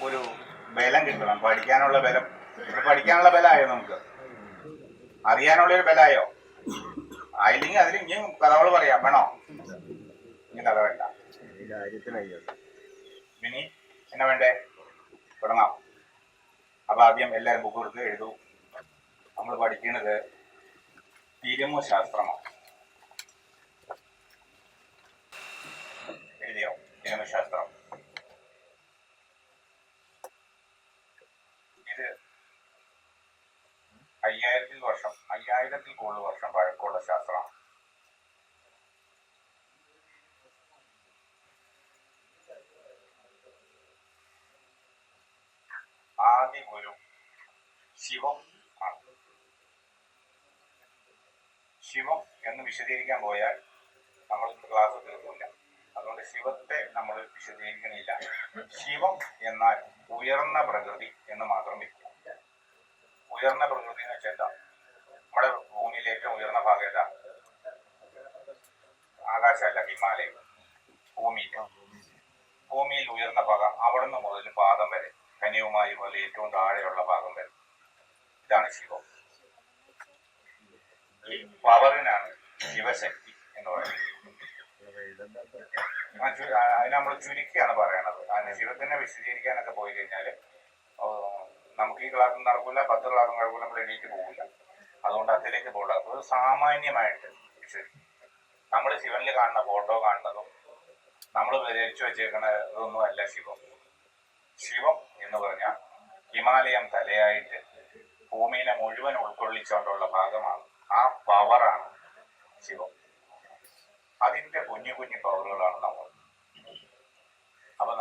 ഒരു ബലം കിട്ടണം, പഠിക്കാനുള്ള ബലം. പഠിക്കാനുള്ള ബലമായോ? നമുക്ക് അറിയാനുള്ളൊരു ബലമായോ? ആയില്ലെങ്കിൽ അതിന് ഇനിയും കഥകൾ പറയാം. വേണോ? ഇനി കഥ വേണ്ട. ഇനി എന്നാ വേണ്ടേ? തുടങ്ങാം. അപ്പൊ ആദ്യം എല്ലാവരും ബുക്ക് കൊടുത്ത് എഴുതൂ. നമ്മൾ പഠിക്കുന്നത് തിരുമു ശാസ്ത്രമാണ്. എഴുതിയോ? തിരുമു ശാസ്ത്രം. ഇത് 5000-ൽ കൂടുതൽ വർഷം പഴക്കമുള്ള ശാസ്ത്രമാണ്. ആദ്യ ഗുരു ശിവം ആണ്. ശിവം എന്ന് വിശദീകരിക്കാൻ പോയാൽ നമ്മൾ ഇന്ന് ക്ലാസ് തീർന്നില്ല. അതുകൊണ്ട് ശിവത്തെ നമ്മൾ വിശദീകരിക്കണില്ല. ശിവം എന്നാൽ ഉയർന്ന പ്രകൃതി എന്ന് മാത്രം വയ്ക്കുക. ഉയർന്ന പ്രകൃതി എന്ന് വെച്ചാൽ നമ്മുടെ ഭൂമിയിലെ ഏറ്റവും ഉയർന്ന ഭാഗം ഏതാ? ആകാശമല്ല, ഹിമാലയം. ഭൂമിയിൽ ഉയർന്ന ഭാഗം, അവിടുന്ന് മുതൽ പാദം വരെ, കന്യാകുമാരി പോലെ ഏറ്റവും താഴെയുള്ള ഭാഗം വരെ, ഇതാണ് ശിവം. ഈ പവറിനാണ് ശിവശക്തി എന്ന് പറയുന്നത്. അതിന് നമ്മൾ ചുരുക്കിയാണ് പറയണത്. അതിന് ശിവത്തിനെ വിശദീകരിക്കാനൊക്കെ പോയി കഴിഞ്ഞാൽ നമുക്ക് ഈ ക്ലാസ്സും നടക്കില്ല, 10 ക്ലാസ്സും നടക്കില്ല, നമ്മൾ എണീറ്റ് പോകില്ല. അതുകൊണ്ട് അതിലേക്ക് പോകണ്ട. അത് സാമാന്യമായിട്ട് വിശദീകരിക്കും. നമ്മൾ ശിവനിൽ കാണുന്ന ഫോട്ടോ കാണുന്നതും നമ്മൾ ധരിച്ചു വെച്ചേക്കുന്ന ഇതൊന്നും അല്ല ശിവം. ശിവം എന്ന് പറഞ്ഞാൽ ഹിമാലയം തലയായിട്ട് ഭൂമിയെ മുഴുവൻ ഉൾക്കൊള്ളിച്ചുകൊണ്ടുള്ള ഭാഗമാണ്. ആ പവറാണ് ശിവം. അതിന്റെ കുഞ്ഞു കുഞ്ഞു പവറുകളാണ് നമ്മൾ. അപ്പൊ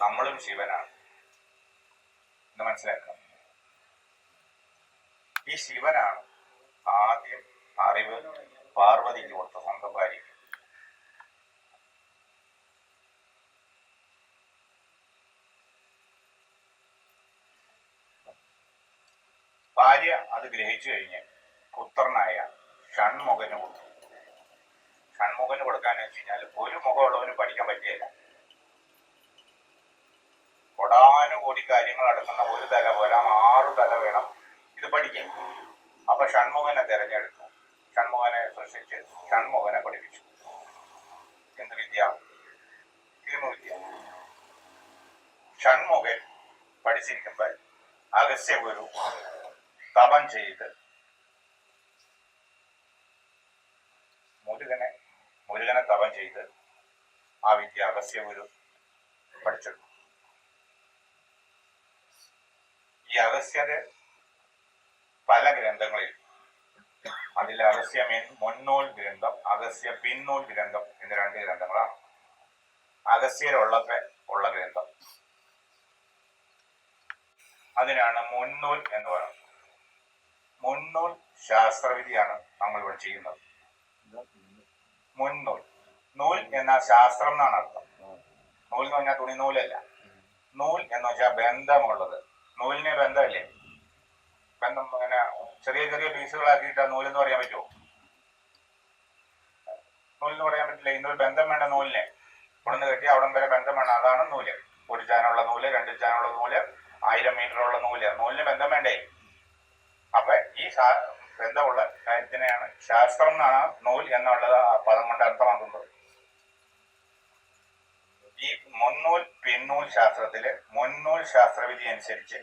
നമ്മളും ശിവനാണ് എന്ന് മനസ്സിലാക്കാം. ഈ ശിവനാണ് ആദ്യം അറിവ് പാർവതിക്ക് കൊടുത്ത, സ്വന്തം ഭാര്യയ്ക്ക്. ഭാര്യ അത് ഗ്രഹിച്ചു കഴിഞ്ഞ് പുത്രനായ ഷൺമുഖന് കൊടുത്തു. ഷൺമുഖന് കൊടുക്കാന്ന് വെച്ച് കഴിഞ്ഞാൽ ഒരു മുഖമുള്ളവന് പഠിക്കാൻ പറ്റിയല്ല. കൊടാനുകൂടി കാര്യങ്ങൾ അടക്കുന്ന ഒരു തല പോലെ 6 തല വേണം ഇത് പഠിക്കാൻ. അപ്പൊ ഷൺമുഖനെ തെരഞ്ഞെടുത്തു. ഷൺമുഖനെ സൃഷ്ടിച്ച് ഷൺമുഖനെ പഠിപ്പിച്ചു. എന്ത് വിദ്യ? തിരുമുവിദ്യ. ഷൺമുഖൻ പഠിച്ചിരിക്കുമ്പോൾ അഗസ്ത്യ ഗുരു തപം ചെയ്ത് മുരുകനെ തപം ചെയ്ത് ആ വിദ്യ അഗസ്ത്യ ഗുരു പഠിച്ചെടുത്തു. ഈ അഗസ്ത്യര് പല ഗ്രന്ഥങ്ങളിൽ, അതിൽ അഗസ്ത്യ മുന്നൂൽ ഗ്രന്ഥം, അഗസ്ത്യ പിന്നൂൽ ഗ്രന്ഥം എന്ന് 2 ഗ്രന്ഥങ്ങളാണ്. അഗസ്ത്യരുള്ളപ്പോ ഉള്ള ഗ്രന്ഥം അതിനാണ് മുന്നൂൽ എന്ന് പറയുന്നത്. മുന്നൂൽ ശാസ്ത്രവിധിയാണ് നമ്മൾ ഇവിടെ ചെയ്യുന്നത്. മുന്നൂൽ, നൂൽ എന്ന ശാസ്ത്രം എന്നാണ് അർത്ഥം. നൂൽ എന്ന് പറഞ്ഞാൽ തുണി നൂലല്ല. നൂൽ എന്ന് വെച്ചാൽ ബന്ധമുള്ളത്. നൂലിന് ബന്ധമല്ലേ? ബന്ധം ഇങ്ങനെ ചെറിയ ചെറിയ പീസുകളാക്കിയിട്ട് നൂലെന്ന് പറയാൻ പറ്റുമോ? നൂലെന്ന് പറയാൻ പറ്റില്ല. ഇന്നൊരു ബന്ധം വേണ്ട നൂലിനെ. ഇവിടുന്ന് കെട്ടി അവിടം വരെ ബന്ധം വേണം. അതാണ് നൂല്. 1 ചാനുള്ള നൂല്, 2 ചാനുള്ള നൂല്, 1000 മീറ്ററുള്ള നൂല്. നൂലിന് ബന്ധം വേണ്ടേ? അപ്പൊ ഈ ബന്ധമുള്ള കാര്യത്തിനെയാണ് ശാസ്ത്രം എന്നാണ് നൂൽ എന്നുള്ളത് ആ പദം കൊണ്ട് അർത്ഥമാക്കുന്നത്. ഈ മുന്നൂൽ പിന്നൂൽ ശാസ്ത്രത്തില് മുന്നൂൽ ശാസ്ത്രവിധി അനുസരിച്ച്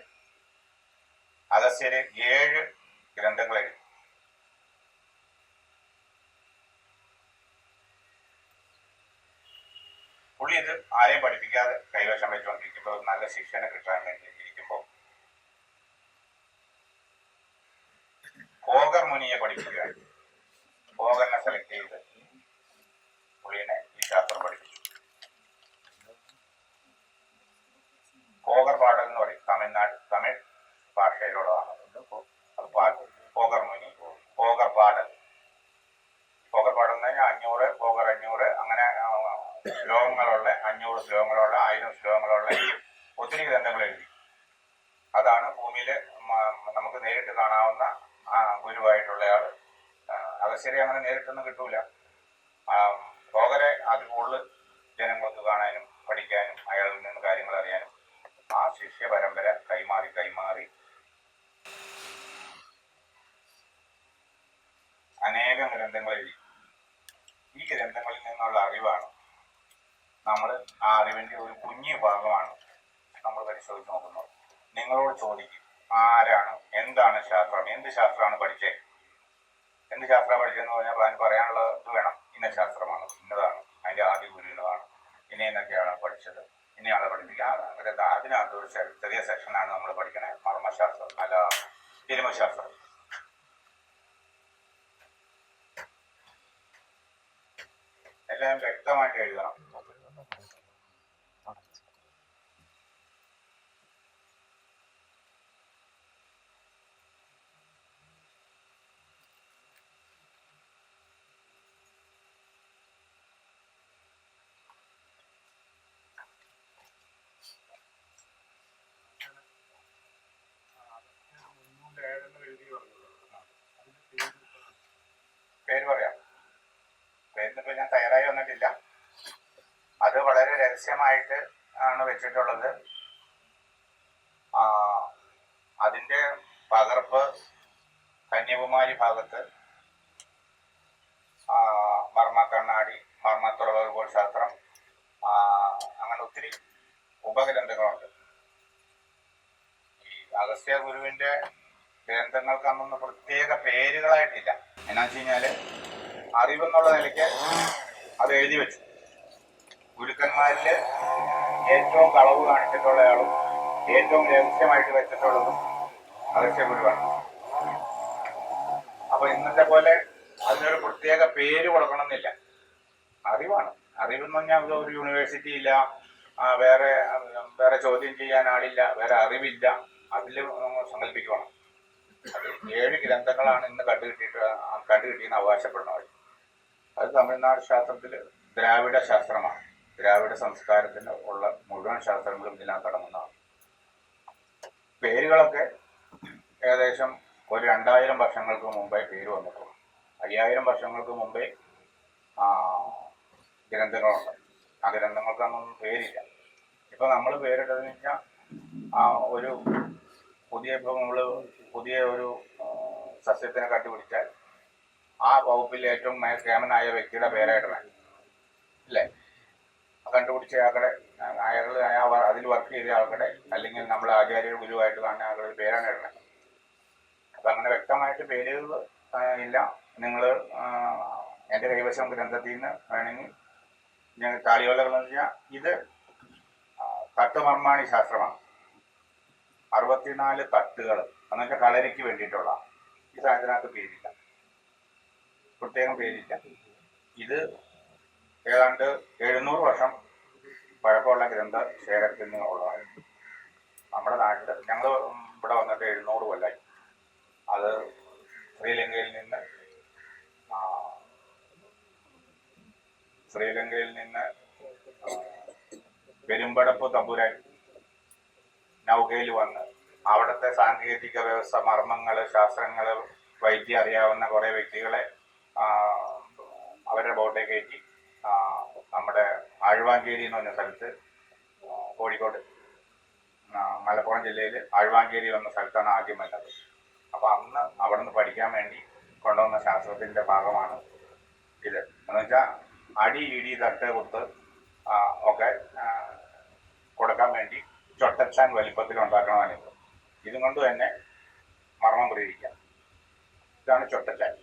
അഗസ്ത്യര് 7 ഗ്രന്ഥങ്ങൾ എഴുതി. പുള്ളി ഇത് ആരെയും പഠിപ്പിക്കാതെ കൈവശം വെച്ചുകൊണ്ടിരിക്കുമ്പോൾ നല്ല ശിക്ഷനെ കിട്ടാൻ വേണ്ടി ഇരിക്കുമ്പോൾ ഭോഗർ മുനിയെ പഠിപ്പിക്കുക. ഭോഗറിനെ സെലക്ട് ചെയ്ത് പുള്ളിനെ ഈ ശാസ്ത്രം പഠിപ്പിച്ചു. ഭോഗർ പാടൽ എന്ന് പറയും. തമിഴ് ഭാഷയിലുള്ളതാണ്. ഭോഗർ മുനി, ഭോഗർ പാടൽ. ഭോഗർ പാടൽ എന്ന് പറഞ്ഞാൽ 500, ഭോഗർ 500, അങ്ങനെ ശ്ലോകങ്ങളുള്ള 500 ശ്ലോകങ്ങളുള്ള 1000 ശ്ലോകങ്ങളുള്ള ഒത്തിരി ഗ്രന്ഥങ്ങൾ എഴുതി. അതാണ് ഭൂമിയിൽ നമുക്ക് നേരിട്ട് കാണാവുന്ന ഗുരുവായിട്ടുള്ളയാൾ. അഗസ്ത്യരെ അങ്ങനെ നേരിട്ടൊന്നും കിട്ടൂല. ഭോഗരെ അത് കൂടുതൽ ജനങ്ങൾക്ക് കാണാനും പഠിക്കാനും അയാളിൽ നിന്ന് കാര്യങ്ങൾ അറിയാനും ആ ശിഷ്യ പരമ്പര കൈമാറി കൈമാറി അനേകം ഗ്രന്ഥങ്ങൾ എഴുതി. ഈ ഗ്രന്ഥങ്ങളിൽ നിന്നുള്ള അറിവാണ് നമ്മൾ ആ അറിവിന്റെ ഒരു കുഞ്ഞു ഭാഗമാണ് നമ്മൾ പരിശോധിച്ച് നോക്കുന്നത്. നിങ്ങളോട് ചോദിക്കും, ആരാണ്, എന്താണ് ശാസ്ത്രം, എന്ത് ശാസ്ത്രമാണ് പഠിച്ചത്, എന്ത് ശാസ്ത്രമാണ് പഠിച്ചതെന്ന് പറഞ്ഞാൽ അതിന് പറയാനുള്ളത് വേണം. ഇന്ന ശാസ്ത്രമാണ്, ഇന്നതാണ്, അതിൻ്റെ ആദ്യ ഗുരുവിനതാണ്, ഇന്ന എന്നൊക്കെയാണ് പഠിച്ചത്, ഇന്നയാളെ പഠിപ്പിക്കുക. അതിനകത്ത് ഒരു ചെറിയ സെക്ഷനാണ് നമ്മൾ പഠിക്കണേ മർമ്മശാസ്ത്രം, അല്ല തിരുമശാസ്ത്രം. എല്ലാം വ്യക്തമായിട്ട് എഴുതണം. പേര് പറയാം. പേരിനിപ്പോ ഞാൻ തയ്യാറായി വന്നിട്ടില്ല. അത് വളരെ രഹസ്യമായിട്ട് ആണ് വെച്ചിട്ടുള്ളത്. അതിന്റെ പകർപ്പ് കന്യാകുമാരി ഭാഗത്ത് മർമ്മ കണ്ണാടി, മർമ്മത്തുറവുകോൾ ശാസ്ത്രം, അങ്ങനെ ഒത്തിരി ഉപഗ്രന്ഥങ്ങളുണ്ട്. ഈ അഗസ്ത്യ ഗുരുവിന്റെ ഗ്രന്ഥങ്ങൾക്കൊന്നും പ്രത്യേക പേരുകളായിട്ടില്ല. എന്നാ വെച്ച് കഴിഞ്ഞാല് അറിവെന്നുള്ള നിലയ്ക്ക് അത് എഴുതി വെച്ചു. ഗുരുക്കന്മാരില് ഏറ്റവും കളവ് കാണിച്ചിട്ടുള്ളയാളും ഏറ്റവും രഹസ്യമായിട്ട് വെച്ചിട്ടുള്ളതും അഗസ്ത്യ ഗുരുവാണ്. അപ്പൊ ഇന്നത്തെ പോലെ അതിനൊരു പ്രത്യേക പേര് കൊടുക്കണമെന്നില്ല. അറിവാണ്. അറിവെന്ന് പറഞ്ഞാൽ ഒരു യൂണിവേഴ്സിറ്റി ഇല്ല, വേറെ വേറെ ചോദ്യം ചെയ്യാൻ ആളില്ല, വേറെ അറിവില്ല. അതിൽ സങ്കല്പിക്കണം. അത് 7 ഗ്രന്ഥങ്ങളാണ് ഇന്ന് കണ്ടുകിട്ടിയെന്ന് അവകാശപ്പെടുന്നവർ. അത് തമിഴ്നാട് ശാസ്ത്രത്തിൽ ദ്രാവിഡ ശാസ്ത്രമാണ്. ദ്രാവിഡ സംസ്കാരത്തിന് ഉള്ള മുഴുവൻ ശാസ്ത്രങ്ങളും ഇതിനകത്ത് അടങ്ങുന്നതാണ്. പേരുകളൊക്കെ ഏകദേശം ഒരു 2000 വർഷങ്ങൾക്ക് മുമ്പേ പേര് വന്നിട്ടുള്ളൂ. 5000 വർഷങ്ങൾക്ക് മുമ്പേ ഗ്രന്ഥങ്ങളുണ്ട്. ആ ഗ്രന്ഥങ്ങൾക്കൊന്നും പേരില്ല. ഇപ്പൊ നമ്മൾ പേരിട്ടതെന്ന് വെച്ചാൽ ഒരു പുതിയ ഒരു സസ്യത്തിനെ കണ്ടുപിടിച്ചാൽ ആ വകുപ്പിൽ ഏറ്റവും കേമനായ വ്യക്തിയുടെ പേരായിടണം, അല്ലേ? കണ്ടുപിടിച്ച അയാൾ അതിൽ വർക്ക് ചെയ്ത ആൾക്കടെ, അല്ലെങ്കിൽ നമ്മൾ ആചാര്യ ഗുരുവായിട്ട് കാണുന്ന ആളുടെ പേരാണ് ഇടണത്. അപ്പൊ അങ്ങനെ വ്യക്തമായിട്ട് പേരുകൾ ഇല്ല. നിങ്ങൾ എൻ്റെ കൈവശം ഗ്രന്ഥത്തിൽ നിന്ന് വേണമെങ്കിൽ ഞാൻ താളിയോലകൾ എന്ന് വെച്ചാൽ ഇത് തട്ടുമർമാണി ശാസ്ത്രമാണ്. 64 തട്ടുകൾ എന്നൊക്കെ കളരിക്ക് വേണ്ടിയിട്ടുള്ള ഈ സാധനത്തിനകത്ത് പേരില്ല, പ്രത്യേകം പേരില്ല. ഇത് ഏതാണ്ട് 700 വർഷം പഴക്കമുള്ള ഗ്രന്ഥശേഖരത്തിൽ നിന്നുള്ളതാണ്. നമ്മുടെ നാട്ടിൽ ഞങ്ങൾ ഇവിടെ വന്നിട്ട് 700 കൊല്ലായി. അത് ശ്രീലങ്കയിൽ നിന്ന് പെരുമ്പടപ്പ് തമ്പുരാൻ നൗകയിൽ വന്ന് അവിടുത്തെ സാങ്കേതിക വ്യവസ്ഥ, മർമ്മങ്ങള്, ശാസ്ത്രങ്ങള്, വൈദ്യം അറിയാവുന്ന കുറെ വ്യക്തികളെ അവരുടെ ബോട്ടെ കയറ്റി നമ്മുടെ ആഴ്വാഞ്ചേരി എന്ന് പറഞ്ഞ സ്ഥലത്ത്, കോഴിക്കോട് മലപ്പുറം ജില്ലയിൽ ആഴ്വാഞ്ചേരി എന്ന സ്ഥലത്താണ് ആദ്യം വന്നത്. അപ്പൊ അന്ന് അവിടെ നിന്ന് പഠിക്കാൻ വേണ്ടി കൊണ്ടുവന്ന ശാസ്ത്രത്തിന്റെ ഭാഗമാണ് ഇത്. എന്ന് വെച്ചാൽ അടി, ഇടി, തട്ട്, കുത്ത് ഒക്കെ കൊടുക്കാൻ വേണ്ടി ചൊട്ടച്ചാൻ വലിപ്പത്തിൽ ഉണ്ടാക്കണതാണ് ഇത്. ഇതും കൊണ്ട് തന്നെ മർമ്മം പ്രയോഗിക്കാം. ഇതാണ് ചൊട്ടച്ചാൻ.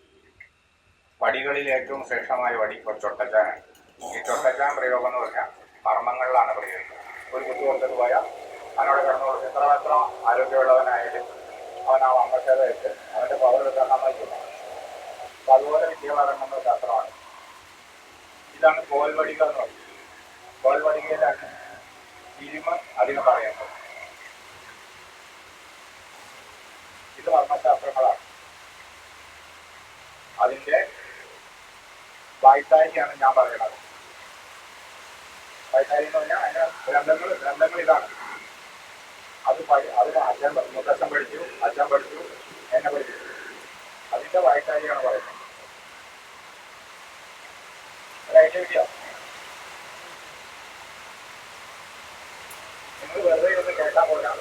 വടികളിൽ ഏറ്റവും ശ്രേഷ്ഠമായ വടി ഒരു ചൊട്ടച്ചാനാണ്. ഈ ചൊട്ടച്ചാൻ പ്രയോഗം എന്ന് പറഞ്ഞാൽ മർമ്മങ്ങളിലാണ് പ്രയോഗിക്കുന്നത്. ഒരു കുത്തു കൊടുത്തിട്ട് പോയാൽ അവനോട് കിടന്നു എത്ര ആരോഗ്യമുള്ളവനായാലും അവൻ ആ അംഗക്ഷേത വെച്ച് അവൻ്റെ പവർ എടുക്കാൻ സമ്മതിക്കില്ല. അപ്പൊ അതുപോലെ വിദ്യാഭ്യാസങ്ങളുടെ ശാസ്ത്രമാണ്. ഇതാണ് കോൽവടിക എന്ന് പറയുന്നത്. കോൽവടികയിലാണ് തിരുമ അധികം പറയുന്നത്. ഇത് മർമ്മശാസ്ത്രങ്ങളാണ്. അതിന്റെ വായ്ത്താരിയാണ് ഞാൻ പറയുന്നത്. വായ്ത്താരി എന്ന് പറഞ്ഞാൽ അതിന്റെ ഗ്രന്ഥങ്ങൾ ഇതാണ്. അതിന് മുത്തച്ഛൻ പഠിച്ചു, അച്ഛൻ പഠിച്ചു, എന്നെ പഠിച്ചു. അതിന്റെ വായ്ത്താരിയാണ് പറയുന്നത്. ഒരു ഐഡിയ കിട്ടിയോ? നിങ്ങൾ വെറുതെ ഒന്ന് കേട്ടാൽ പോരാ.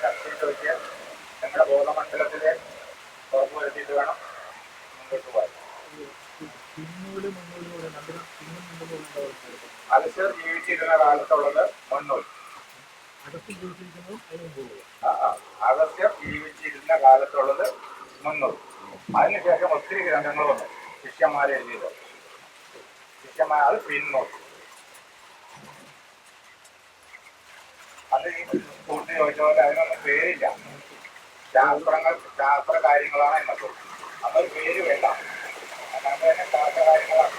ശക്തിയിട്ട് വെച്ച് നിങ്ങളുടെ ബോധമണ്ഡലത്തിൽ ഉറപ്പുവരുത്തിയിട്ട് വേണം മുന്നോട്ട് പോകാൻ. അലസർ ജീവിച്ചിരുന്ന കാലത്തുള്ളത് മുന്നൂൽ. അഗസ്ത്യർ ജീവിച്ചിരുന്ന കാലത്തുള്ളത് മുന്നൂൽ. അതിനുശേഷം ഒത്തിരി ഗ്രന്ഥങ്ങൾ വന്നു ശിഷ്യന്മാരെ എഴുതിയത്. ശിഷ്യന്മാർ അത് പിന്നൂൽ. അത് ഈ കൂട്ടി ചോദിച്ച പോലെ അതിനൊന്നും പേരില്ല. ശാസ്ത്ര കാര്യങ്ങളാണ് എന്നൊക്കെ. അതൊരു പേര് വേണ്ട. അങ്ങനെ തന്നെ ശാസ്ത്ര കാര്യങ്ങളാണ്.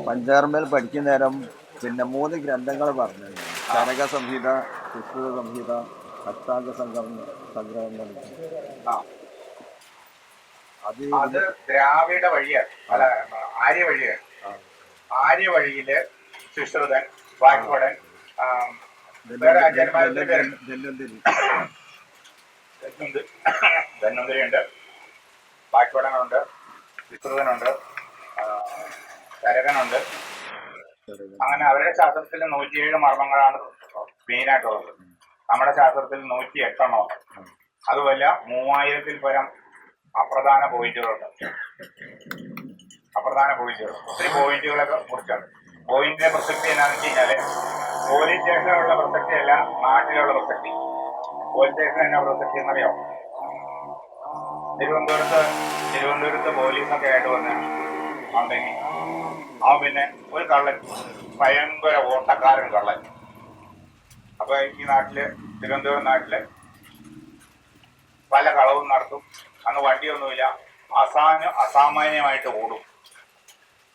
പഞ്ചാർമേൽ പഠിക്കുന്ന നേരം പിന്നെ 3 ഗ്രന്ഥങ്ങൾ പറഞ്ഞു. ചരക സംഹിത, സുശ്രുത സംഹിത, അഷ്ടാംഗ സംഗ്രഹങ്ങൾ. അത് ദ്രാവിഡ വഴിയാണ്, അല്ല ആര്യ വഴിയാണ്. ആര്യ വഴിയില് സുശ്രുതൻ, വാഗ്ഭടൻ, ധന്വന്തരിയുണ്ട്, വാഗ്ഭടനുണ്ട്, സുശ്രുതനുണ്ട്, ചരകനുണ്ട്. അങ്ങനെ അവരുടെ ശാസ്ത്രത്തിൽ 107 മർമ്മങ്ങളാണ് മെയിനായിട്ടുള്ളത്. നമ്മുടെ ശാസ്ത്രത്തിൽ 108 അതുമല്ല 3000-ൽ പരം അപ്രധാന പോയിന്റുകളുണ്ട്. ഒത്തിരി പോയിന്റുകളൊക്കെ കുറിച്ചാണ്. പോയിന്റിന്റെ പ്രസക്തി എന്നാന്ന് വെച്ച് കഴിഞ്ഞാല് പോലീസ് സ്റ്റേഷനിലുള്ള പ്രസക്തി അല്ല, നാട്ടിലുള്ള പ്രസക്തി. പോലീസ് സ്റ്റേഷൻ എന്നാ പ്രസക്തി എന്നറിയാം? തിരുവനന്തപുരത്ത് പോലീസൊക്കെ ആയിട്ട് വന്ന് ഉണ്ടെങ്കിൽ അവൻ പിന്നെ ഒരു കള്ളൻ, ഭയങ്കര ഓട്ടക്കാരൻ കള്ളൻ. അപ്പൊ ഈ നാട്ടില്, തിരുവനന്തപുരം നാട്ടില് പല കളവും നടത്തും. അന്ന് വണ്ടിയൊന്നുമില്ല, അസാമാന്യമായിട്ട് ഓടും.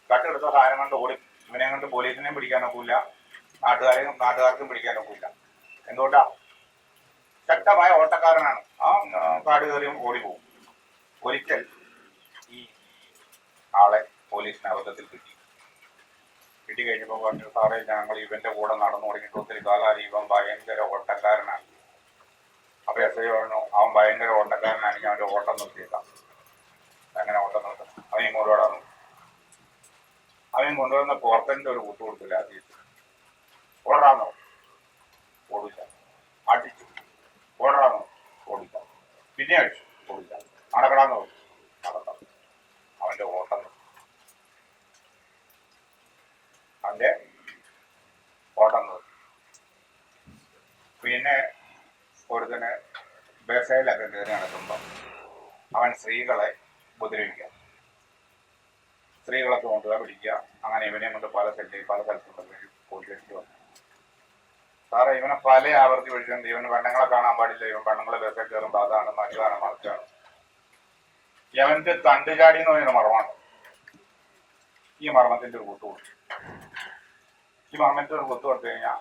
കട്ടെടുത്ത സാധനം കൊണ്ട് ഓടി. ഇവനെ കൊണ്ട് പോലീസിനെയും പിടിക്കാൻ ഒക്കില്ല, നാട്ടുകാർക്കും പിടിക്കാൻ ഒക്കില്ല. എന്തുകൊണ്ടാ? ശക്തമായ ഓട്ടക്കാരനാണ്. ആ കാട് കയറി ഓടിപ്പോകും. ഒരിക്കൽ ഈ ആളെ പോലീസിന് അബദ്ധത്തിൽ കിട്ടിക്കഴിഞ്ഞപ്പോൾ പറഞ്ഞു, സാറേ ഞങ്ങൾ ഇവന്റെ കൂടെ നടന്നു തുടങ്ങിയിട്ട് ഒത്തിരി കാലം, ഇവൻ ഭയങ്കര ഓട്ടക്കാരനാണ്. അപ്പൊ എസ് ഐ പറഞ്ഞു, അവൻ ഭയങ്കര ഓട്ടക്കാരനാണെങ്കിൽ അവന്റെ ഓട്ടം നിർത്തിയേക്കാം. അങ്ങനെ ഓട്ടം നിർത്തും. അവൻ കൊണ്ടുപോടാന്നു. അവൻ കൊണ്ടുവന്ന പോർത്തന്റെ ഒരു കുത്തു കൊടുത്തില്ല. ഓടാന്നോ? ഓടില്ല. അടിച്ചു. ഓടാന്നോ? ഓടില്ല. പിന്നെ അടിച്ചു. ഓടില്ല. നടക്കടാന്നോ? നടക്കാം. അവന്റെ ഓട്ടം നിർത്തി. അവന്റെ ഓട്ടം നിർത്തി. പിന്നെ ഒരുത്തന് ബസയിലൊക്കെ കയറി നടക്കുമ്പോൾ അവൻ സ്ത്രീകളെ ഉപദ്രവിക്കുക, സ്ത്രീകളൊക്കെ കൊണ്ടുപോയി പിടിക്കുക. അങ്ങനെ ഇവനെ കൊണ്ട് പല സ്ഥലത്തും പോലീസിൽ വന്നു. സാറേ ഇവനെ പല ആവർത്തി വിളിച്ചിട്ടുണ്ട്. ഇവന് പെണ്ണുങ്ങളെ കാണാൻ പാടില്ല, ഇവൻ പെണ്ണുങ്ങളെ ബസ്സിൽ കയറുമ്പോൾ അതാണ് മറ്റതാണ് മറിച്ചാണ്. യവന്റെ തണ്ടുചാടി എന്ന് പറയുന്ന മർമ്മമാണ്. ഈ മർമ്മത്തിന്റെ ഒരു കുത്തു കൊടുത്തു. ഈ മർമ്മത്തിന്റെ ഒരു കുത്തു കൊടുത്തു കഴിഞ്ഞാൽ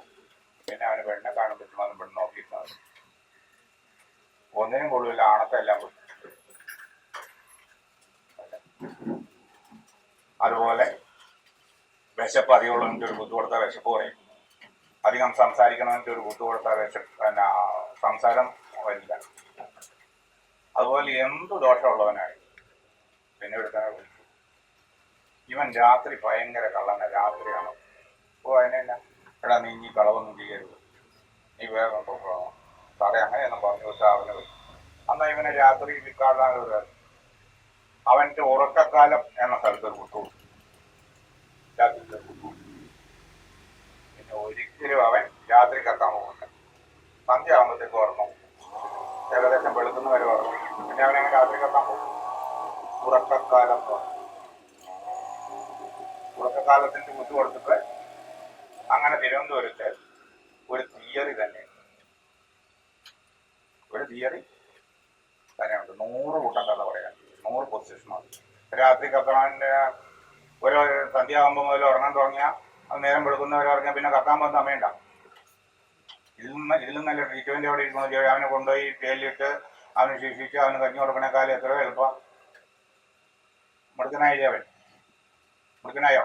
പിന്നെ അവന് പെണ്ണെ കാണാൻ പറ്റുമ്പോൾ പെണ്ണ് നോക്കിയിരുന്നത് ഒന്നിനും കൊള്ളില്ല, ആണത്തെല്ലാം കൊള്ളു. അതുപോലെ വിശപ്പ് അധികമുള്ളവൻ്റെ ഒരു കുത്തു കൊടുത്താൽ വിശപ്പ് പറയും. അധികം സംസാരിക്കണമെങ്കിൽ ഒരു കുത്തു കൊടുത്താൽ സംസാരം വരില്ല. അതുപോലെ എന്ത് ദോഷമുള്ളവനായി പിന്നെ എടുക്കാൻ വിളിച്ചു. ഇവൻ രാത്രി ഭയങ്കര കള്ളന, രാത്രിയാണ്. ഓ അതിനെല്ല, എടാ നീ ഇനി കളവൊന്നും ചെയ്യരുത്, നീ വേഗം പോകണം സാറേ അങ്ങനെയൊന്നും പറഞ്ഞു വെച്ചാൽ അവന് വരും. എന്നാൽ ഇവനെ രാത്രി വിൽക്കാതെ അവന്റെ ഉറക്കക്കാലം എന്ന സ്ഥലത്ത് ഒരു കുത്തു രാത്രി കുത്തു. പിന്നെ ഒരിക്കലും അവൻ രാത്രി കക്കാൻ പോകില്ല. സന്ധ്യ ആകുമ്പോഴത്തേക്ക് ഓർമ്മ, ഏകദേശം വെളുക്കുന്ന വരെ ഓർമ്മ. പിന്നെ അവനങ്ങനെ രാത്രി കക്കാൻ പോകും. ഉറക്കക്കാലം ഉറക്കക്കാലത്തിന്റെ കുത്തു കൊടുത്തിട്ട് അങ്ങനെ തിരുവനന്തപുരത്ത് ഒരു തിയറി തന്നെയുണ്ട്. 100 കൂട്ടം കഥ പറയാൻ, 100 പൊസിഷനാണ്. രാത്രി കത്താൻ്റെ ഒരു സന്ധ്യ ആകുമ്പോൾ മുതൽ ഉറങ്ങാൻ തുടങ്ങിയാൽ അത് നേരം വെളുക്കുന്നവരെ ഉറങ്ങിയാൽ പിന്നെ കത്താൻ പോകുന്ന സമയമുണ്ടാവും. ഇതിലും നല്ല ട്രീറ്റ്മെന്റ് അവിടെ ഇരിക്കുന്നു. അവനെ കൊണ്ടുപോയി ജയിലിലിട്ട് അവന് ശിക്ഷിച്ച് അവന് കഞ്ഞി കൊടുക്കണേക്കാളും എത്രയോ എളുപ്പം. മുടുക്കനായോ?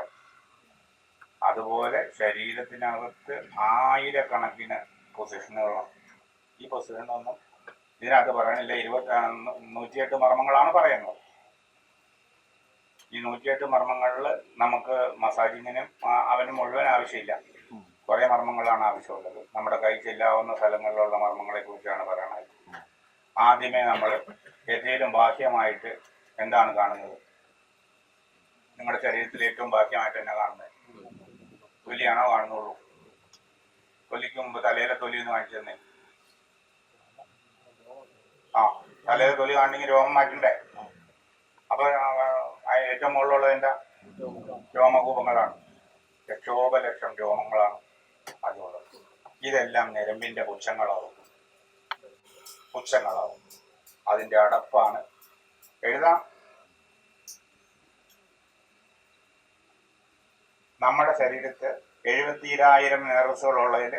അതുപോലെ ശരീരത്തിനകത്ത് ആയിരക്കണക്കിന് പൊസിഷനുകളാണ്. ഈ പൊസിഷനൊന്നും ഇതിനകത്ത് പറയണില്ല 108 മർമ്മങ്ങളാണ് പറയുന്നത്. ഈ 108 മർമ്മങ്ങളിൽ നമുക്ക് മസാജിങ്ങിനും അവന് മുഴുവൻ ആവശ്യമില്ല. കുറേ മർമ്മങ്ങളാണ് ആവശ്യമുള്ളത്. നമ്മുടെ കൈ ചെല്ലാവുന്ന സ്ഥലങ്ങളിലുള്ള മർമ്മങ്ങളെ കുറിച്ചാണ് പറയുന്നത്. ആദ്യമേ നമ്മൾ ഏറ്റവും ബാഹ്യമായിട്ട് എന്താണ് കാണുന്നത്? നിങ്ങളുടെ ശരീരത്തിൽ ഏറ്റവും ബാഹ്യമായിട്ട് എന്നാ കാണുന്നത്? തൊലിയാണോ കാണുന്നുള്ളൂ? തൊലിക്ക് മുമ്പ് തലയിലെ തൊലി എന്ന് കാണിച്ചു തന്നെ. തലയിലെ തൊലി കാണണമെങ്കിൽ രോമം മാറ്റണ്ടേ? അപ്പൊ ഏറ്റവും മുകളിലുള്ളത് എന്താ? രോമകൂപങ്ങളാണ്. ലക്ഷോപലക്ഷം രോമങ്ങളാണ് അതുള്ളത്. ഇതെല്ലാം ഞരമ്പിന്റെ പുച്ഛങ്ങളാവും. അതിന്റെ അടപ്പാണ്. എഴുതാം. നമ്മുടെ ശരീരത്ത് 72,000 നെർവസുകളുള്ളതിൽ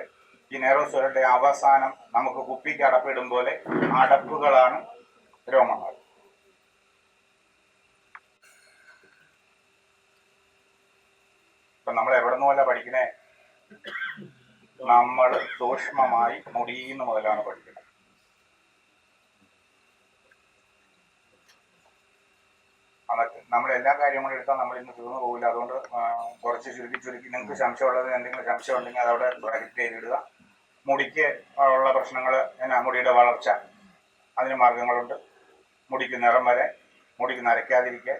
ഈ നെർവസുകളുടെ അവസാനം നമുക്ക് കുപ്പിക്ക് അടപ്പിടും പോലെ അടപ്പുകളാണ് രോമങ്ങൾ. ഇപ്പൊ നമ്മൾ എവിടെ നിന്നല്ല പഠിക്കണേ? നമ്മൾ സൂക്ഷ്മമായി മുടിയുന്ന മുതലാണ് പഠിക്കുന്നത്. നമ്മൾ എല്ലാ കാര്യങ്ങളും എടുത്താൽ നമ്മൾ ഇന്ന് തീർന്നു പോകില്ല. അതുകൊണ്ട് കുറച്ച് ചുരുക്കി നിങ്ങൾക്ക് സംശയമുള്ളത് എന്തെങ്കിലും സംശയം ഉണ്ടെങ്കിൽ അതവിടെ ബ്രാക്കറ്റ് ചെയ്തിടുക. മുടിക്ക് ഉള്ള പ്രശ്നങ്ങൾ എന്നാ? മുടിയുടെ വളർച്ച, അതിന് മാർഗങ്ങളുണ്ട്. മുടിക്ക് നിറം വരെ, മുടിക്ക് നരയ്ക്കാതിരിക്കാൻ,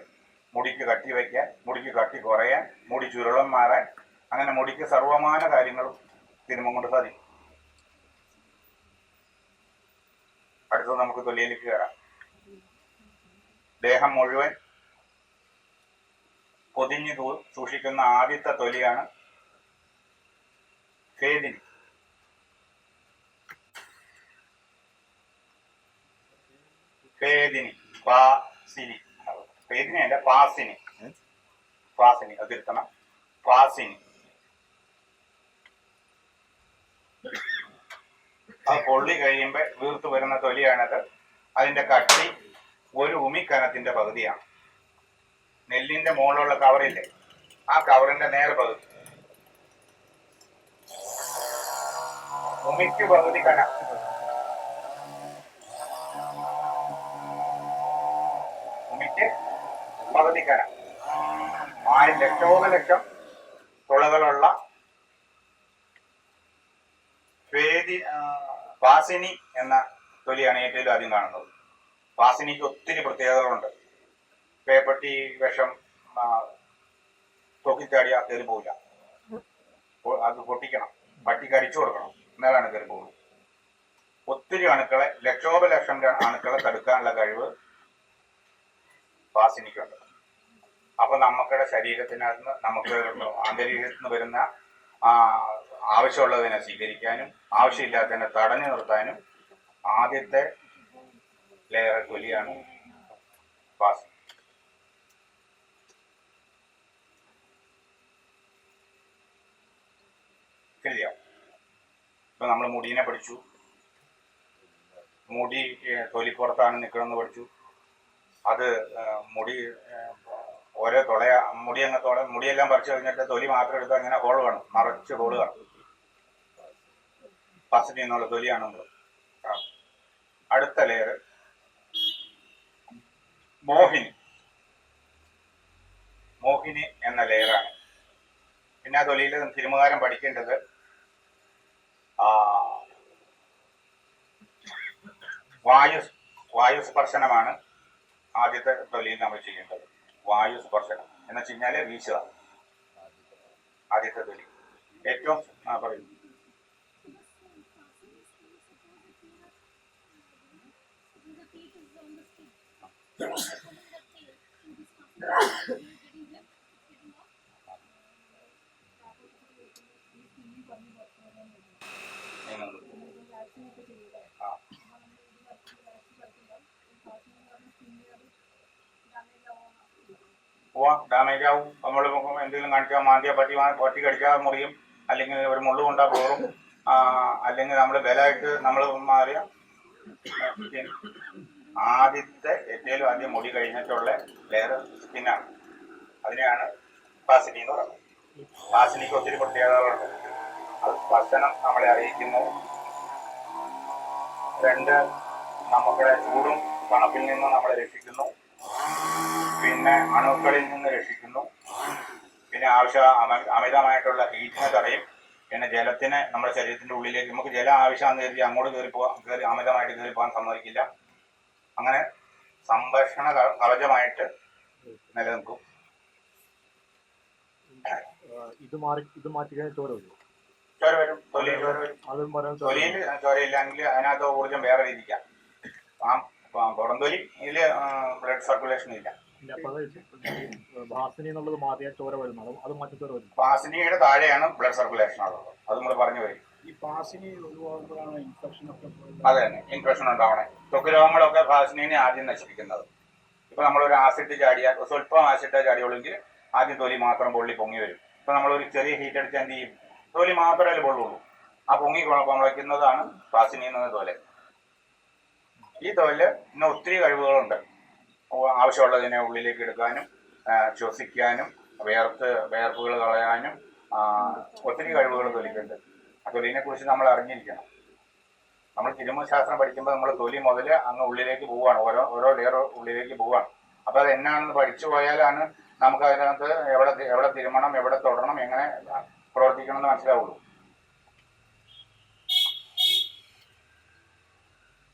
മുടിക്ക് കട്ടി വയ്ക്കാൻ, മുടിക്ക് കട്ടി കുറയാൻ, മുടി ചുരുളം മാറാൻ, അങ്ങനെ മുടിക്ക് സർവമാന കാര്യങ്ങളും തിരുമ്മം കൊണ്ട് സാധിക്കും. അടുത്തത് നമുക്ക് തൊലിയിലേക്ക് കയറാം. ദേഹം മുഴുവൻ പൊതിഞ്ഞു സൂക്ഷിക്കുന്ന ആദ്യത്തെ തൊലിയാണ് ഫേദിനി. ഫേദിനി അല്ല, പാസിനി. അത് തിരുത്തണം. പാസിനി. അത് പൊള്ളി കഴിയുമ്പോൾ വീർത്തു വരുന്ന തൊലിയാണത്. അതിന്റെ കട്ടി ഒരു ഉമിക്കനത്തിന്റെ പകുതിയാണ്. നെല്ലിന്റെ മുകളിലുള്ള കവറില്ലേ, ആ കവറിന്റെ നേരെ പകുതി. ഉമിക്ക് പകുതി കന. ഉമിക്ക് പകുതി കന. 1000 ലക്ഷോപലക്ഷം തുളകളുള്ള പാസിനി എന്ന തൊലിയാണ് ഏറ്റവും ആദ്യം കാണുന്നത്. പാസിനിക്ക് ഒത്തിരി പ്രത്യേകതകളുണ്ട്. പേപ്പട്ടി വിഷം തൊക്കിച്ചാടിയാ കയറി പോവില്ല. അത് പൊട്ടിക്കണം, പട്ടിക്ക് അടിച്ചു കൊടുക്കണം, എന്നാലാണ് കയറി പോകുന്നത്. ഒത്തിരി അണുക്കളെ, ലക്ഷോപലക്ഷം അണുക്കളെ തടുക്കാനുള്ള കഴിവ് പാസിനിക്കുണ്ട്. അപ്പൊ നമുക്കുടെ ശരീരത്തിനകത്ത് നമുക്ക് അന്തരീക്ഷത്തിൽ നിന്ന് വരുന്ന ആവശ്യമുള്ളതിനെ സ്വീകരിക്കാനും ആവശ്യമില്ലാത്തതിനെ തടഞ്ഞു നിർത്താനും ആദ്യത്തെ ലെയർ തൊലിയാണ് പാസിനി. ശരിയാ. ഇപ്പൊ നമ്മൾ മുടീനെ പഠിച്ചു. മുടി തൊലിപ്പുറത്താണ് നിൽക്കണമെന്ന് പഠിച്ചു. അത് മുടി ഓരോ മുടിയെല്ലാം പറിച്ചു കഴിഞ്ഞിട്ട് തൊലി മാത്രം എടുത്താൽ ഇങ്ങനെ ഹോൾ കാണും, നിറച്ച് ഹോൾ കാണും. പാസിനി എന്നുള്ള തൊലിയാണ് നമ്മൾ. അടുത്ത ലെയർ മോഹിനി എന്ന ലെയറാണ്. പിന്നെ ആ തൊലിയിൽ തിരുമുകാരം പഠിക്കേണ്ടത് വായുസ്പർശനമാണ്. ആദ്യത്തെ തൊലിയിൽ നമ്മൾ ചെയ്യേണ്ടത് വായുസ്പർശനം എന്ന് വെച്ച് കഴിഞ്ഞാൽ വീശുക. ആദ്യത്തെ തൊലി ഏറ്റവും പറയും. ഡാമേജ് ആവും. നമ്മൾ എന്തെങ്കിലും കാണിച്ചാൽ മാന്തിയ പട്ടി കടിച്ചാൽ മുറിയും, അല്ലെങ്കിൽ ഒരു മുള്ളു കൊണ്ടാൽ പോറും, അല്ലെങ്കിൽ നമ്മൾ ബലമായിട്ട് നമ്മൾ മാറിയ. ആദ്യത്തെ ഏറ്റവും ആദ്യം മുടി കഴിഞ്ഞിട്ടുള്ള ലെയർ സ്കിന്നാണ്. അതിനെയാണ് പാസിനി എന്ന് പറയുന്നത്. പാസിനിക്ക് ഒത്തിരി പ്രത്യേകതകളുണ്ട്. അത് സ്പർശനം നമ്മളെ അറിയിക്കുന്നു. 2 നമ്മുടെ ചൂടും തണുപ്പിൽ നിന്ന് നമ്മളെ രക്ഷിക്കുന്നു. പിന്നെ അണുക്കളിൽ നിന്ന് രക്ഷിക്കുന്നു. പിന്നെ അമിതമായിട്ടുള്ള ഹീറ്റിനെ തടയും. പിന്നെ ജലത്തിന് നമ്മുടെ ശരീരത്തിന്റെ ഉള്ളിലേക്ക് നമുക്ക് ജലം ആവശ്യമാണെന്ന് കരുതി അങ്ങോട്ട് അമിതമായിട്ട് കയറി പോകാൻ സമ്മതിക്കില്ല. അങ്ങനെ സംരക്ഷണ കവചമായിട്ട് നിലനിൽക്കും. ഇത് മാറ്റി കഴിഞ്ഞാൽ ചോര വരും. ചോര വരും, തൊലിയിൽ ചോര വരും. തൊലിയിൽ ചോരയില്ലെങ്കിൽ അതിനകത്ത് ഊർജം വേറെ രീതിക്കാം. പുറംതൊലി ഇതില് ബ്ലഡ് സർക്കുലേഷൻ ഇല്ല. ഭാസിനി എന്നുള്ളത് മാറിയാൽ ചോര വരുന്നത് അത് മറ്റു ചോര വരും. ഭാസിനിയുടെ താഴെയാണ് ബ്ലഡ് സർക്കുലേഷൻ ഉള്ളത്. അത് നമ്മൾ പറഞ്ഞു വരും. ഈ ഭാസിനി ഒഴിവാകുമ്പോഴാണ് ഇൻഫെക്ഷൻ ഒക്കെ. അതെ തന്നെ, ഇൻഫെക്ഷൻ ഉണ്ടാവണേ. ത്വക്ക് രോഗങ്ങളൊക്കെ ഭാസിനെ ആദ്യം നശിപ്പിക്കുന്നത്. ഇപ്പൊ നമ്മളൊരു ആസിഡ് ചാടിയാൽ സ്വല്പം ആസിഡ് ചാടിയുള്ളെങ്കിൽ ആദ്യം തൊലി മാത്രം പൊള്ളി പൊങ്ങി വരും. ഇപ്പൊ നമ്മളൊരു ചെറിയ ഹീറ്റ് അടിച്ചാൽ എന്ത് ചെയ്യും? തൊലി മാത്രമേ പൊള്ളുള്ളൂ. ആ പൊങ്ങി മുളയ്ക്കുന്നതാണ് ഭാസിനി എന്ന തോല്. ഈ തോല് ഇന്ന് ഒത്തിരി കഴിവുകളുണ്ട്. ആവശ്യമുള്ളതിനെ ഉള്ളിലേക്ക് എടുക്കാനും ശ്വസിക്കാനും വേർപ്പുകൾ കളയാനും ഒത്തിരി കഴിവുകൾ തൊലിക്കുണ്ട്. ആ തൊലിനെ കുറിച്ച് നമ്മൾ അറിഞ്ഞിരിക്കണം. നമ്മൾ തിരുമശാസ്ത്രം പഠിക്കുമ്പോൾ നമ്മൾ തൊലി മുതൽ അങ്ങ് ഉള്ളിലേക്ക് പോവുകയാണ്, ഓരോ ലെയർ ഉള്ളിലേക്ക് പോവുകയാണ്. അപ്പൊ അത് എന്നാണെന്ന് പഠിച്ചു പോയാലാണ് നമുക്ക് അതിനകത്ത് എവിടെ തിരുമണം, എവിടെ തൊടണം, എങ്ങനെ പ്രവർത്തിക്കണം എന്ന് മനസ്സിലാവുള്ളൂ.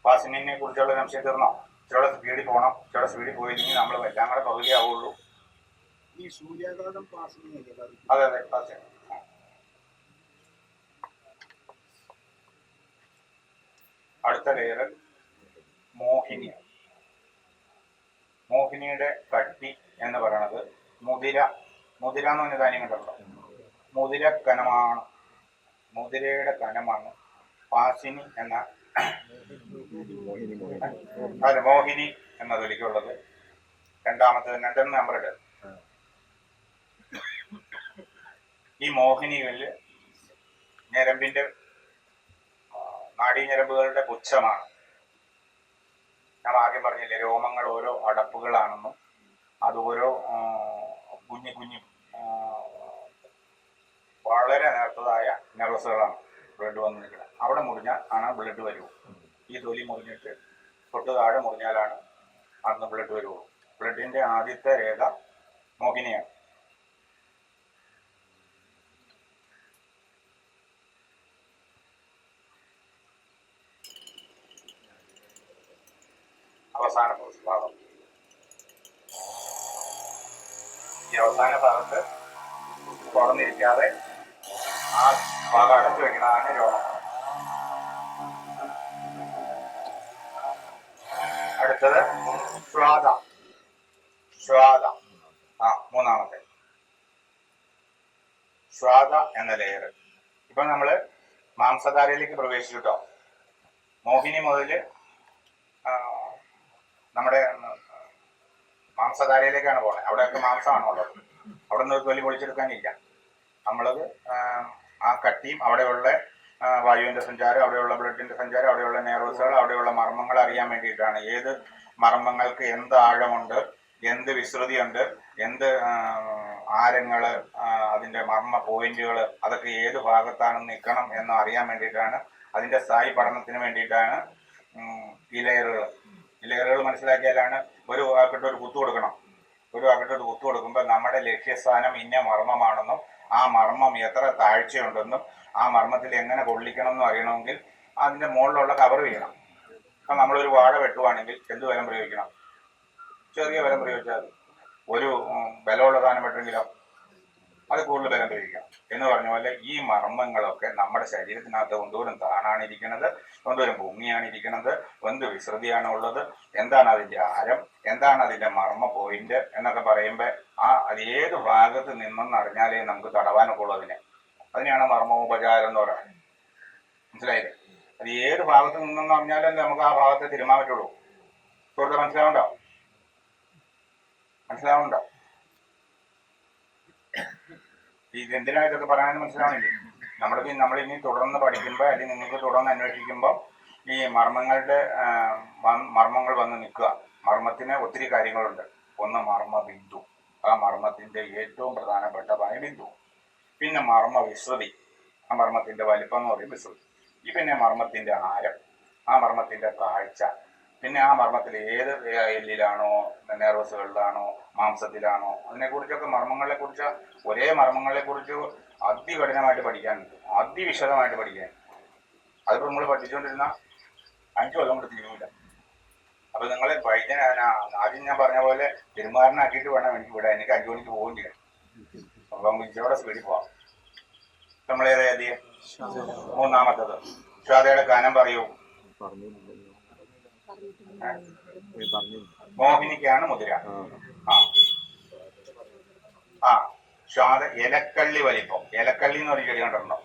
ഭാസിനിയെ കുറിച്ചുള്ള സംശയം തീർന്നോ? ഇച്ചിരി സ്പീഡിൽ പോകണം. ഇച്ചിരി സ്പീഡിൽ പോയില്ലെങ്കിൽ നമ്മൾ എല്ലാം കൂടെ പകുതിയാവുള്ളൂ. ഈ സൂര്യാഘാതം ഭാസിനി. അതെ അതെ, ഭാസിനി. അടുത്ത ലെയർ മോഹിനി. മോഹിനിയുടെ കട്ടി എന്ന് പറയുന്നത് മുതിര എന്ന് പറഞ്ഞ ധാന്യം കണ്ടല്ലോ. മുതിരയുടെ കനമാണ് ഭാസിനി എന്ന മോഹിനി എന്ന തൊലിക്കുള്ളത്. രണ്ടാമത്തെ നമ്പർ ഇട്. ഈ മോഹിനികളിൽ ഞരമ്പിന്റെ നാഡീഞരമ്പുകളുടെ പുച്ഛമാണ്. ഞാൻ ആദ്യം പറഞ്ഞില്ലേ, രോമങ്ങൾ ഓരോ അടപ്പുകളാണെന്നും അത് ഓരോ കുഞ്ഞു വളരെ നേർത്തതായ നെർവസുകളാണ് ബ്ലഡ് വന്ന് നിൽക്കുന്നത്. അവിടെ മുറിഞ്ഞാൽ ആണ് ബ്ലഡ് വരുള്ളൂ. ഈ തൊലി മുറിഞ്ഞിട്ട് തൊട്ട് താഴെ മുറിഞ്ഞാലാണ് അന്ന് ബ്ലഡ് വരുള്ളൂ. ബ്ലഡിന്റെ ആദ്യത്തെ രേഖ മോഹിനിയാണ്. അവസാന ഭാഗം. ഈ അവസാന ഭാഗത്ത് തുറന്നിരിക്കാതെ ആ ഭാഗം അടച്ചു വെക്കുന്നതാണ് രോമം. അടുത്തത് ശ്വാദ. മൂന്നാമത്തെ ശ്വാദ എന്ന ലെയർ. ഇപ്പൊ നമ്മള് മാംസധാരയിലേക്ക് പ്രവേശിച്ചിട്ടോ. മോഹിനി മുതല് നമ്മുടെ മാംസധാരയിലേക്കാണ് പോണത്. അവിടെയൊക്കെ മാംസമാണുള്ളത്. അവിടെ നിന്ന് തൊലി പൊളിച്ചെടുക്കാനില്ല. നമ്മളത് ആ കട്ടിയും അവിടെയുള്ള വായുവിന്റെ സഞ്ചാരം, അവിടെയുള്ള ബ്ലഡിന്റെ സഞ്ചാരം, അവിടെയുള്ള നെർവസുകൾ, അവിടെയുള്ള മർമ്മങ്ങൾ അറിയാൻ വേണ്ടിയിട്ടാണ്. ഏത് മർമ്മങ്ങൾക്ക് എന്ത് ആഴമുണ്ട്, എന്ത് വിസ്തൃതിയുണ്ട്, എന്ത് ആരങ്ങള്, അതിന്റെ മർമ്മ പോയിന്റുകൾ, അതൊക്കെ ഏത് ഭാഗത്താണ് നിൽക്കണം എന്ന് അറിയാൻ വേണ്ടിയിട്ടാണ്. അതിന്റെ സ്ഥായി പഠനത്തിന് വേണ്ടിയിട്ടാണ് ഈ ലെയറുകൾ മനസ്സിലാക്കിയാലാണ് ഒരു വാക്കിട്ട് ഒരു കുത്തു കൊടുക്കണം. ഒരു വാക്കിട്ട് ഒരു കുത്തു കൊടുക്കുമ്പോൾ നമ്മുടെ ലക്ഷ്യസ്ഥാനം ഇന്ന മർമ്മമാണെന്നും ആ മർമ്മം എത്ര താഴ്ചയുണ്ടെന്നും ആ മർമ്മത്തിൽ എങ്ങനെ കൊള്ളിക്കണം എന്നും അറിയണമെങ്കിൽ അതിന്റെ മുകളിലുള്ള കവർ ചെയ്യണം. അപ്പം നമ്മളൊരു വാഴ വെട്ടുവാണെങ്കിൽ എന്ത് ബലം പ്രയോഗിക്കണം? ചെറിയ ബലം പ്രയോഗിച്ചാൽ ഒരു ബലമുള്ള സാധനം വെട്ടെങ്കിലോ അത് കൂടുതൽ ബലം പ്രയോഗിക്കണം. എന്ന് പറഞ്ഞ പോലെ ഈ മർമ്മങ്ങളൊക്കെ നമ്മുടെ ശരീരത്തിനകത്ത് എന്തോരം താണാണ് ഇരിക്കുന്നത്, എന്തോരം ഭൂമിയാണ് ഇരിക്കുന്നത്, എന്ത് വിസ്തൃതിയാണ് ഉള്ളത്, എന്താണ് അതിന്റെ ആരം, എന്താണ് അതിന്റെ മർമ്മ പോയിന്റ് എന്നൊക്കെ പറയുമ്പോൾ അത് ഏത് ഭാഗത്ത് നിന്നെന്ന് അറിഞ്ഞാലേ നമുക്ക് തടവാനൊക്കെ ഉള്ളൂ. അതിനെയാണ് മർമ്മോപചാരം എന്ന് പറയുന്നത്. മനസ്സിലായില്ലേ? അത് ഏത് ഭാഗത്ത് നിന്നെന്ന് അറിഞ്ഞാലേ നമുക്ക് ആ ഭാഗത്തെ തിരുമാൻ പറ്റുള്ളൂ. സുഹൃത്തെ മനസ്സിലാവുണ്ടോ? ഇതെന്തിനാ ഇതൊക്കെ പറയാനും മനസ്സിലാവണില്ലേ? നമ്മളിനി തുടർന്ന് പഠിക്കുമ്പോൾ അല്ലെങ്കിൽ നിങ്ങൾക്ക് തുടർന്ന് അന്വേഷിക്കുമ്പോൾ ഈ മർമ്മങ്ങൾ വന്ന് നിൽക്കുക. മർമ്മത്തിന് ഒത്തിരി കാര്യങ്ങളുണ്ട്. ഒന്ന് മർമ്മ ബിന്ദു, ആ മർമ്മത്തിന്റെ ഏറ്റവും പ്രധാനപ്പെട്ട ബിന്ദു. പിന്നെ മർമ്മ വിസ്തൃതി, ആ മർമ്മത്തിന്റെ വലിപ്പം എന്ന് പറയും വിസ്തൃതി. പിന്നെ മർമ്മത്തിന്റെ ആരം, ആ മർമ്മത്തിന്റെ താഴ്ച, പിന്നെ ആ മർമ്മത്തിൽ ഏത് എല്ലിലാണോ, നെർവസുകളിലാണോ, മാംസത്തിലാണോ, അതിനെക്കുറിച്ചൊക്കെ മർമ്മങ്ങളെക്കുറിച്ച്, ഒരേ മർമ്മങ്ങളെക്കുറിച്ച് അതികഠിനമായിട്ട് പഠിക്കാനുണ്ട്, അതിവിശദമായിട്ട് പഠിക്കാൻ. അതിപ്പോൾ നമ്മൾ പഠിച്ചുകൊണ്ടിരുന്ന 5 കൊല്ലം കൊണ്ട് തീരൂല. അപ്പൊ നിങ്ങൾ വൈദ്യന ആദ്യം ഞാൻ പറഞ്ഞ പോലെ പെരുമാറിനാക്കിയിട്ട് വേണം എനിക്ക് വിടാൻ. എനിക്ക് 5 മണിക്ക് പോവുകയും ചെയ്യണം. അപ്പം ഇച്ചിരൂടെ സ്പീഡിൽ പോവാം. നമ്മളേതാ എഴുതിയ മൂന്നാമത്തത് ശ്വാദയുടെ ഗാനം പറയൂ. മോഹിനിക്കാണ് മുദ്ര. ആ ആ ശ്വാദ ഇലക്കള്ളി വലിപ്പം. ഇലക്കള്ളി എന്ന് പറഞ്ഞ ചെടി കണ്ടിട്ടുണ്ടോ?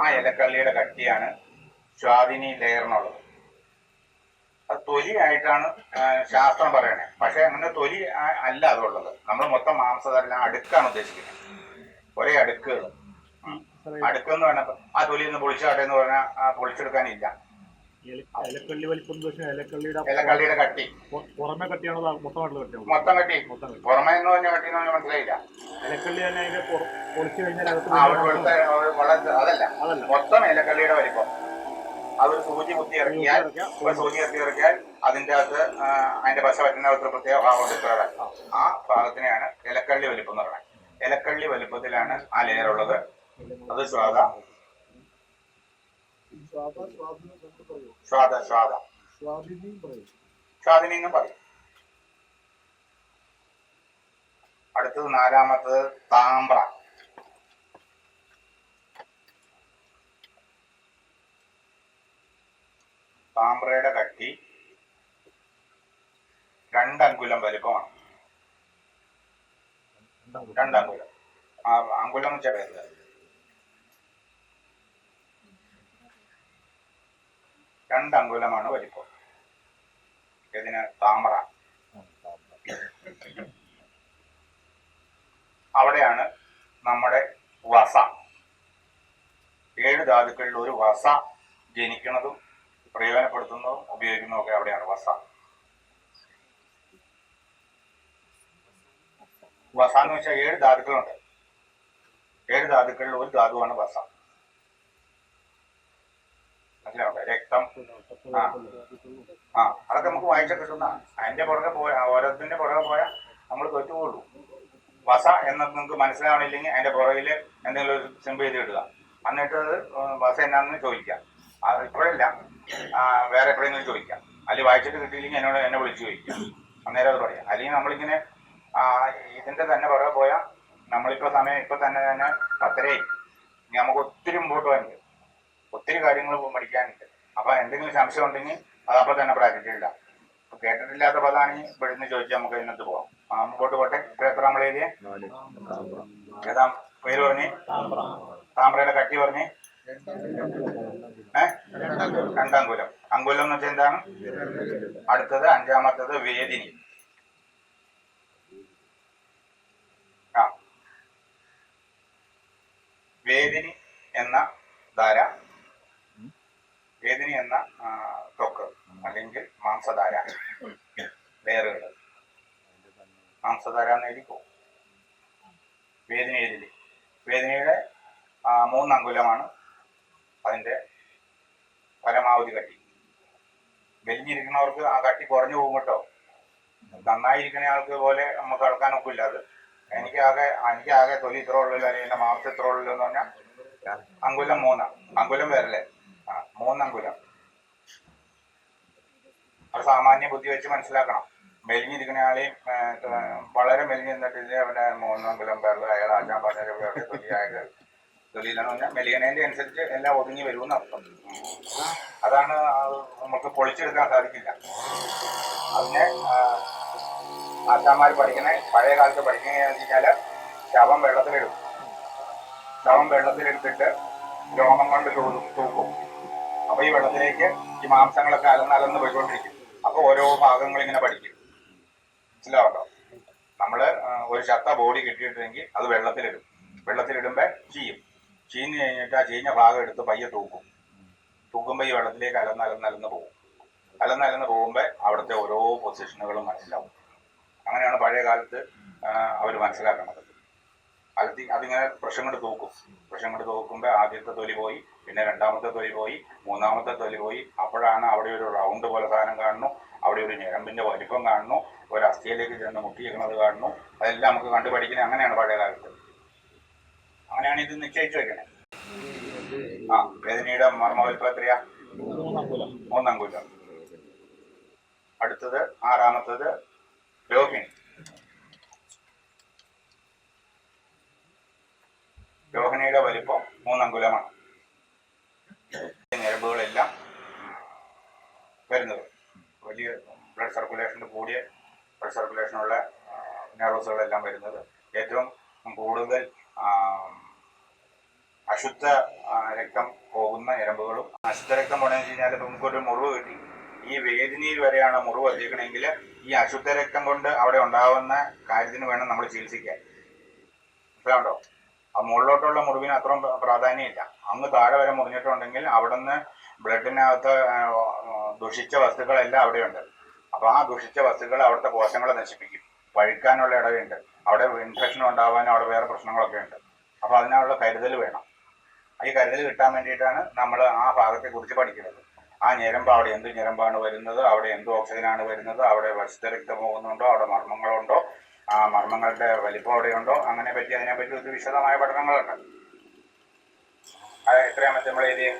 ആ ഇലക്കള്ളിയുടെ കട്ടിയാണ് സ്വാദിനി ലെയറിനുള്ളത്. അത് തൊലിയായിട്ടാണ് ശാസ്ത്രം പറയണേ. പക്ഷെ അങ്ങനെ തൊലി അല്ല അതുള്ളത്. നമ്മൾ മൊത്തം മാംസതെല്ലാം അടുക്കാണ് ഉദ്ദേശിക്കുന്നത്. ഒരേ അടുക്കുകൾ. അടുക്കെന്ന് പറഞ്ഞപ്പോൾ ആ തൊലി ഒന്ന് പൊളിച്ചാട്ടെ എന്ന് പറഞ്ഞാൽ പൊളിച്ചെടുക്കാനില്ല. ഇലക്കള്ളിയുടെ കട്ടി പുറമെ കട്ടിയാണോ മൊത്തമായിട്ടുള്ള കട്ടിയാണോ? മൊത്തം കട്ടി. പുറമെ എന്ന് പറഞ്ഞ കട്ടി എന്ന് പറഞ്ഞാൽ മനസ്സിലായില്ല. ഇലക്കള്ളി തന്നെ അതിന്റെ പൊളിച്ചു കഴിഞ്ഞാൽ അതല്ല, മൊത്തം ഇലക്കള്ളിയുടെ വലിപ്പം. അതൊരു സൂചി കുത്തി ഇറക്കിയാൽ അതിൻ്റെ അകത്ത് അതിന്റെ പശ പറ്റുന്ന ഒരു പ്രത്യേക ഭാഗം എടുത്തോടെ ആ ഭാഗത്തിനെയാണ് ഇലക്കള്ളി വലിപ്പം എന്ന് പറയുന്നത്. ഇലക്കള്ളി വലിപ്പത്തിലാണ് ആ ലെയർ ഉള്ളത്. അത് സ്വാദ സ്വാദിനിന്നും പറയും. അടുത്തത് നാലാമത്തത് താമ്ര. താമ്രയുടെ കട്ടി 2 അങ്കുലം വലിപ്പമാണ്. 2 അങ്കുലം. അങ്കുലം എന്ന് വെച്ചാൽ 2 അങ്കുലമാണ് വലിപ്പം. ഇതിന് താമ്ര. അവിടെയാണ് നമ്മുടെ വസ. 7 ധാതുക്കളിൽ ഒരു വസ ജനിക്കുന്നതും പ്രയോജനപ്പെടുത്തുന്നതും ഉപയോഗിക്കുന്നതും ഒക്കെ അവിടെയാണ് വസ. വസ എന്ന് വെച്ചാൽ 7 ധാതുക്കളുണ്ട്. 7 ധാതുക്കളിൽ ഒരു ധാതുവാണ് വസ. മനസ്സിലാവട്ടെ? രക്തം. അതൊക്കെ നമുക്ക് വായിച്ചാൽ കിട്ടുന്ന. അതിന്റെ പുറകെ ഓരോത്തിന്റെ പുറകെ പോയാൽ നമ്മൾ തോറ്റുപോകുള്ളൂ. വസ എന്നത് നിങ്ങൾക്ക് മനസ്സിലാവണില്ലെങ്കിൽ അതിന്റെ പുറകിൽ എന്തെങ്കിലും ഒരു സിമ്പിൾ ചെയ്ത് ഇടുക. എന്നിട്ട് അത് വസ എന്നാന്ന് ചോദിക്കാം. ഇപ്പോഴില്ല, വേറെ എപ്പോഴെങ്കിലും ചോദിക്കാം. അല്ലെങ്കിൽ വായിച്ചിട്ട് കിട്ടിയില്ലെങ്കിൽ എന്നെ വിളിച്ച് ചോദിക്കാം. അന്നേരം അത് പറയാം. അല്ലെങ്കിൽ നമ്മളിങ്ങനെ ഇതിന്റെ തന്നെ പുറകെ പോയാൽ നമ്മളിപ്പോൾ സമയം ഇപ്പൊ തന്നെ 10:30. ഇനി നമുക്ക് ഒത്തിരി മുമ്പോട്ട് പോകാനുണ്ട്, ഒത്തിരി കാര്യങ്ങൾ പഠിക്കാനുണ്ട്. അപ്പൊ എന്തെങ്കിലും സംശയം ഉണ്ടെങ്കിൽ അതപ്പോൾ തന്നെ പ്രാക്ടീസ് ചെയ്യില്ല. കേട്ടിട്ടില്ലാത്ത പദമാണെങ്കിൽ ഇവിടുന്ന് ചോദിച്ചാൽ നമുക്ക് ഇതിനകത്ത് പോവാം. മുമ്പോട്ട് പോട്ടെ. എത്ര നമ്മൾ എഴുതിയേ? ഏതാ പേര് പറഞ്ഞേ? താമ്രയുടെ കട്ടി പറഞ്ഞേ? 2 അങ്കുലം. അങ്കുലം എന്ന് വെച്ചാൽ എന്താണ്? അടുത്തത് 5-മത്തത് വേദിനി. വേദിനി എന്ന ധാര, വേദിനി എന്ന ത്വക്ക് അല്ലെങ്കിൽ മാംസധാര, ലെയറുകൾ. മാംസധാര എന്ന് എഴുതിക്കോ. വേദിനി എഴുതി. വേദിനിയുടെ 3 അങ്കുലമാണ് അതിന്റെ പരമാവധി കട്ടി. വലിഞ്ഞിരിക്കുന്നവർക്ക് ആ കട്ടി കുറഞ്ഞു പോകും കേട്ടോ. നന്നായിരിക്കുന്ന ആൾക്ക് പോലെ നമുക്ക് അളക്കാനൊക്കെ ഇല്ല. അത് എനിക്കാകെ തൊലി ഇത്ര ഉള്ളൂ, അല്ലെങ്കിൽ എന്റെ മാംസം ഇത്ര ഉള്ളൂ എന്ന് പറഞ്ഞാൽ അങ്കുലം 3 അങ്കുലം വരല്ലേ? 3 അങ്കുലം. അത് സാമാന്യ ബുദ്ധി വെച്ച് മനസ്സിലാക്കണം. മെലിഞ്ഞിരിക്കുന്ന ആളെയും വളരെ മെലിഞ്ഞ് നിന്നിട്ട് അവനെ 3 അങ്കുലം പേരിൽ അയാൾ ആശാൻ പറഞ്ഞ തൊലിയിലെന്ന് പറഞ്ഞാൽ മെലിയണേന്റെ അനുസരിച്ച് എല്ലാം ഒതുങ്ങി വരുമെന്ന് അർത്ഥം. അതാണ് നമുക്ക് പൊളിച്ചെടുക്കാൻ സാധിക്കില്ല. അതിനെ ആശാന്മാർ പഠിക്കണേ, പഴയ കാലത്ത് പഠിക്കുന്നതെന്ന് വെച്ചാല് ശവം വെള്ളത്തിലിടും. ശവം വെള്ളത്തിലെടുത്തിട്ട് രോമം കൊണ്ട് തൂക്കും. അപ്പൊ ഈ വെള്ളത്തിലേക്ക് ഈ മാംസങ്ങളൊക്കെ അലന്ന് പോയിക്കൊണ്ടിരിക്കും. അപ്പൊ ഓരോ ഭാഗങ്ങൾ ഇങ്ങനെ പഠിക്കും. മനസ്സിലാവല്ലോ? നമ്മള് ഒരു ചത്ത ബോഡി കിട്ടിയിട്ടെങ്കിൽ അത് വെള്ളത്തിലിടും. വെള്ളത്തിലിടുമ്പോ ചീഞ്ഞ് കഴിഞ്ഞിട്ട് ആ ചീഞ്ഞ ഭാഗം എടുത്ത് പയ്യെ തൂക്കും. തൂക്കുമ്പോ ഈ വെള്ളത്തിലേക്ക് അലന്ന് പോകും. അലന്ന് പോകുമ്പോ അവിടുത്തെ ഓരോ പൊസിഷനുകളും മനസ്സിലാവും. അങ്ങനെയാണ് പഴയ കാലത്ത് അവർ മനസ്സിലാക്കുന്നത്. അതിങ്ങനെ പ്രഷം കൊണ്ട് തൂക്കും. പ്രഷം കൊണ്ട് തൂക്കുമ്പോൾ ആദ്യത്തെ തൊലി പോയി, പിന്നെ രണ്ടാമത്തെ തൊലി പോയി, മൂന്നാമത്തെ തൊലി പോയി. അപ്പോഴാണ് അവിടെ ഒരു റൗണ്ട് പോലെ സാധനം കാണുന്നു, അവിടെ ഒരു ഞരമ്പിന്റെ വലിപ്പം കാണുന്നു, ഒരു അസ്ഥിയിലേക്ക് ചെന്ന് മുട്ടിയിരിക്കുന്നത് കാണുന്നു. അതെല്ലാം നമുക്ക് കണ്ടു പഠിക്കുന്നത് അങ്ങനെയാണ് പഴയ കാലത്ത്. അങ്ങനെയാണ് ഇത് നിശ്ചയിച്ചു വെക്കണേ. ആ വേദനയുടെ മർമ്മവലിപ്പം എത്രയാ? 3 അങ്കുലം. അടുത്തത് 6ാമത്തത് രോഹിണി. രോഹിണിയുടെ വലിപ്പം 3 അങ്കുലമാണ്. ഞരമ്പുകളെല്ലാം വരുന്നത് വലിയ ബ്ലഡ് സർക്കുലേഷൻ്റെ കൂടിയ ബ്ലഡ് സർക്കുലേഷനുള്ള നെർവസുകളെല്ലാം വരുന്നത്. ഏറ്റവും കൂടുതൽ അശുദ്ധ രക്തം പോകുന്ന ഞരമ്പുകളും. അശുദ്ധ രക്തം പോകണമെന്ന് വെച്ച് കഴിഞ്ഞാൽ ഇപ്പം നമുക്കൊരു മുറിവ് കിട്ടി, ഈ വേദനയിൽ വരെയാണ് മുറിവ് എത്തിക്കണമെങ്കിൽ ഈ അശുദ്ധ രക്തം കൊണ്ട് അവിടെ ഉണ്ടാകുന്ന കാര്യത്തിന് വേണം നമ്മൾ ചികിത്സിക്കാൻ. മനസ്സിലാവുണ്ടോ? ആ മുകളിലോട്ടുള്ള മുറിവിന് അത്രയും പ്രാധാന്യമില്ല. അങ്ങ് താഴെ വരെ മുറിഞ്ഞിട്ടുണ്ടെങ്കിൽ അവിടെ നിന്ന് ബ്ലഡിനകത്ത് ദുഷിച്ച വസ്തുക്കളെല്ലാം അവിടെയുണ്ട്. അപ്പോൾ ആ ദുഷിച്ച വസ്തുക്കൾ അവിടുത്തെ കോശങ്ങളെ നശിപ്പിക്കും. പഴുക്കാനുള്ള ഇടവുണ്ട്, അവിടെ ഇൻഫെക്ഷൻ ഉണ്ടാകാനും അവിടെ വേറെ പ്രശ്നങ്ങളൊക്കെ ഉണ്ട്. അപ്പോൾ അതിനുള്ള കരുതൽ വേണം. ഈ കരുതൽ കിട്ടാൻ വേണ്ടിയിട്ടാണ് നമ്മൾ ആ ഭാഗത്തെക്കുറിച്ച് പഠിക്കുന്നത്. ആ ഞരമ്പ് അവിടെ എന്ത് ഞരമ്പാണ് വരുന്നത്, അവിടെ എന്ത് ഓക്സിജനാണ് വരുന്നത്, അവിടെ വശുദ്ധ രക്തം പോകുന്നുണ്ടോ, അവിടെ മർമ്മങ്ങളുണ്ടോ, ആ മർമ്മങ്ങളുടെ വലിപ്പം അവിടെയുണ്ടോ, അതിനെപ്പറ്റി ഒരു വിശദമായ പഠനങ്ങളുണ്ട്. അത് എത്രയാമത്തെ നമ്മൾ എഴുതിയ?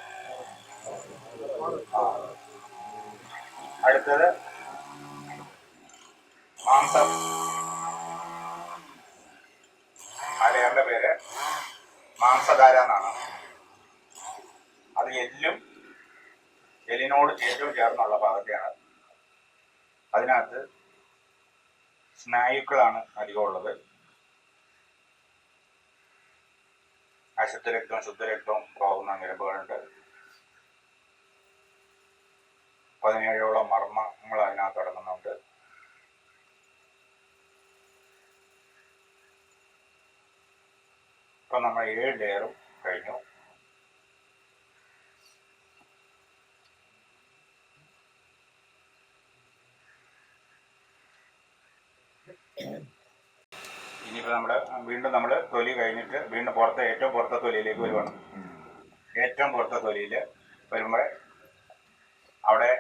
അടുത്തത് മാംസം. ആ ലെയറിന്റെ പേര് മാംസധാര എന്നാണ്. അത് എല്ലിനോട് ഏറ്റവും ചേർന്നുള്ള ഭാഗത്തെയാണ്. അതിനകത്ത് സ്നായുക്കളാണ് അധികമുള്ളത്. അശുദ്ധ രക്തവും ശുദ്ധരക്തവും പോകുന്ന ഞരമ്പുകളുണ്ട്. 17ഓളം മർമ്മങ്ങൾ അതിനകത്ത് അടങ്ങുന്നുണ്ട്. ഇപ്പം നമ്മൾ 7 ലെയറും കഴിഞ്ഞു. ഇനിയിപ്പോൾ നമ്മൾ തൊലി കഴിഞ്ഞിട്ട് വീണ്ടും ഏറ്റവും പുറത്തെ തൊലിയിലേക്ക് വരുവാണ്. ഏറ്റവും പുറത്തെ തൊലിയിൽ വരുമ്പോൾ അവിടെ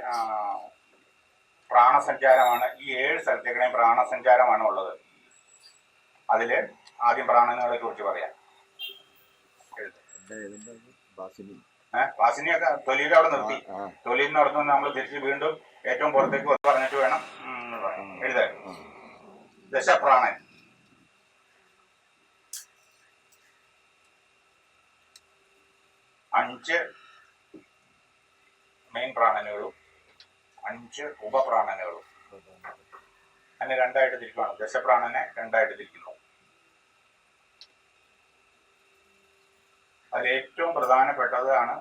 പ്രാണസഞ്ചാരമാണ്. ഈ 7 സ്ഥലത്തേക്കിടെയും പ്രാണസഞ്ചാരമാണ് ഉള്ളത്. അതിൽ ആദ്യം പ്രാണനുകളെ കുറിച്ച് പറയാം. വാസിനിയൊക്കെ തൊലിയിൽ അവിടെ നിർത്തി. തൊലിയിൽ നിന്ന് അവിടെ നമ്മൾ തിരിച്ച് വീണ്ടും ഏറ്റവും പുറത്തേക്ക് പറഞ്ഞിട്ട് വേണം എഴുതാൻ. ദശപ്രാണൻ. അഞ്ച് മെയിൻ പ്രാണനുകളും 5 ഉപപ്രാണനുകളും. അതിനെ 2ആയിട്ട് തിരിക്കുകയാണ്. ദശപ്രാണനെ 2ആയിട്ട് തിരിക്കുന്നു. അതിലേറ്റവും പ്രധാനപ്പെട്ടതാണ്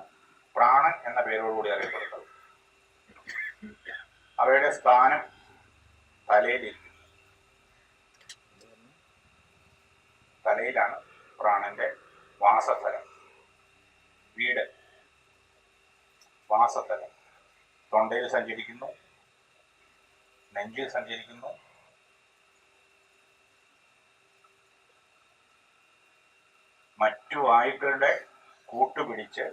പ്രാണൻ എന്ന പേരോടുകൂടി അറിയപ്പെടുന്നത്. അവയുടെ സ്ഥാനം തലയിലിരിക്കുന്നു. തലയിലാണ് പ്രാണന്റെ വാസസ്ഥലം, വീട്, വാസസ്ഥലം. തൊണ്ടയിൽ സഞ്ചരിക്കുന്നു, നെഞ്ചിൽ സഞ്ചരിക്കുന്നു, മറ്റു വായുക്കളുടെ കൂട്ടുപിടിച്ച്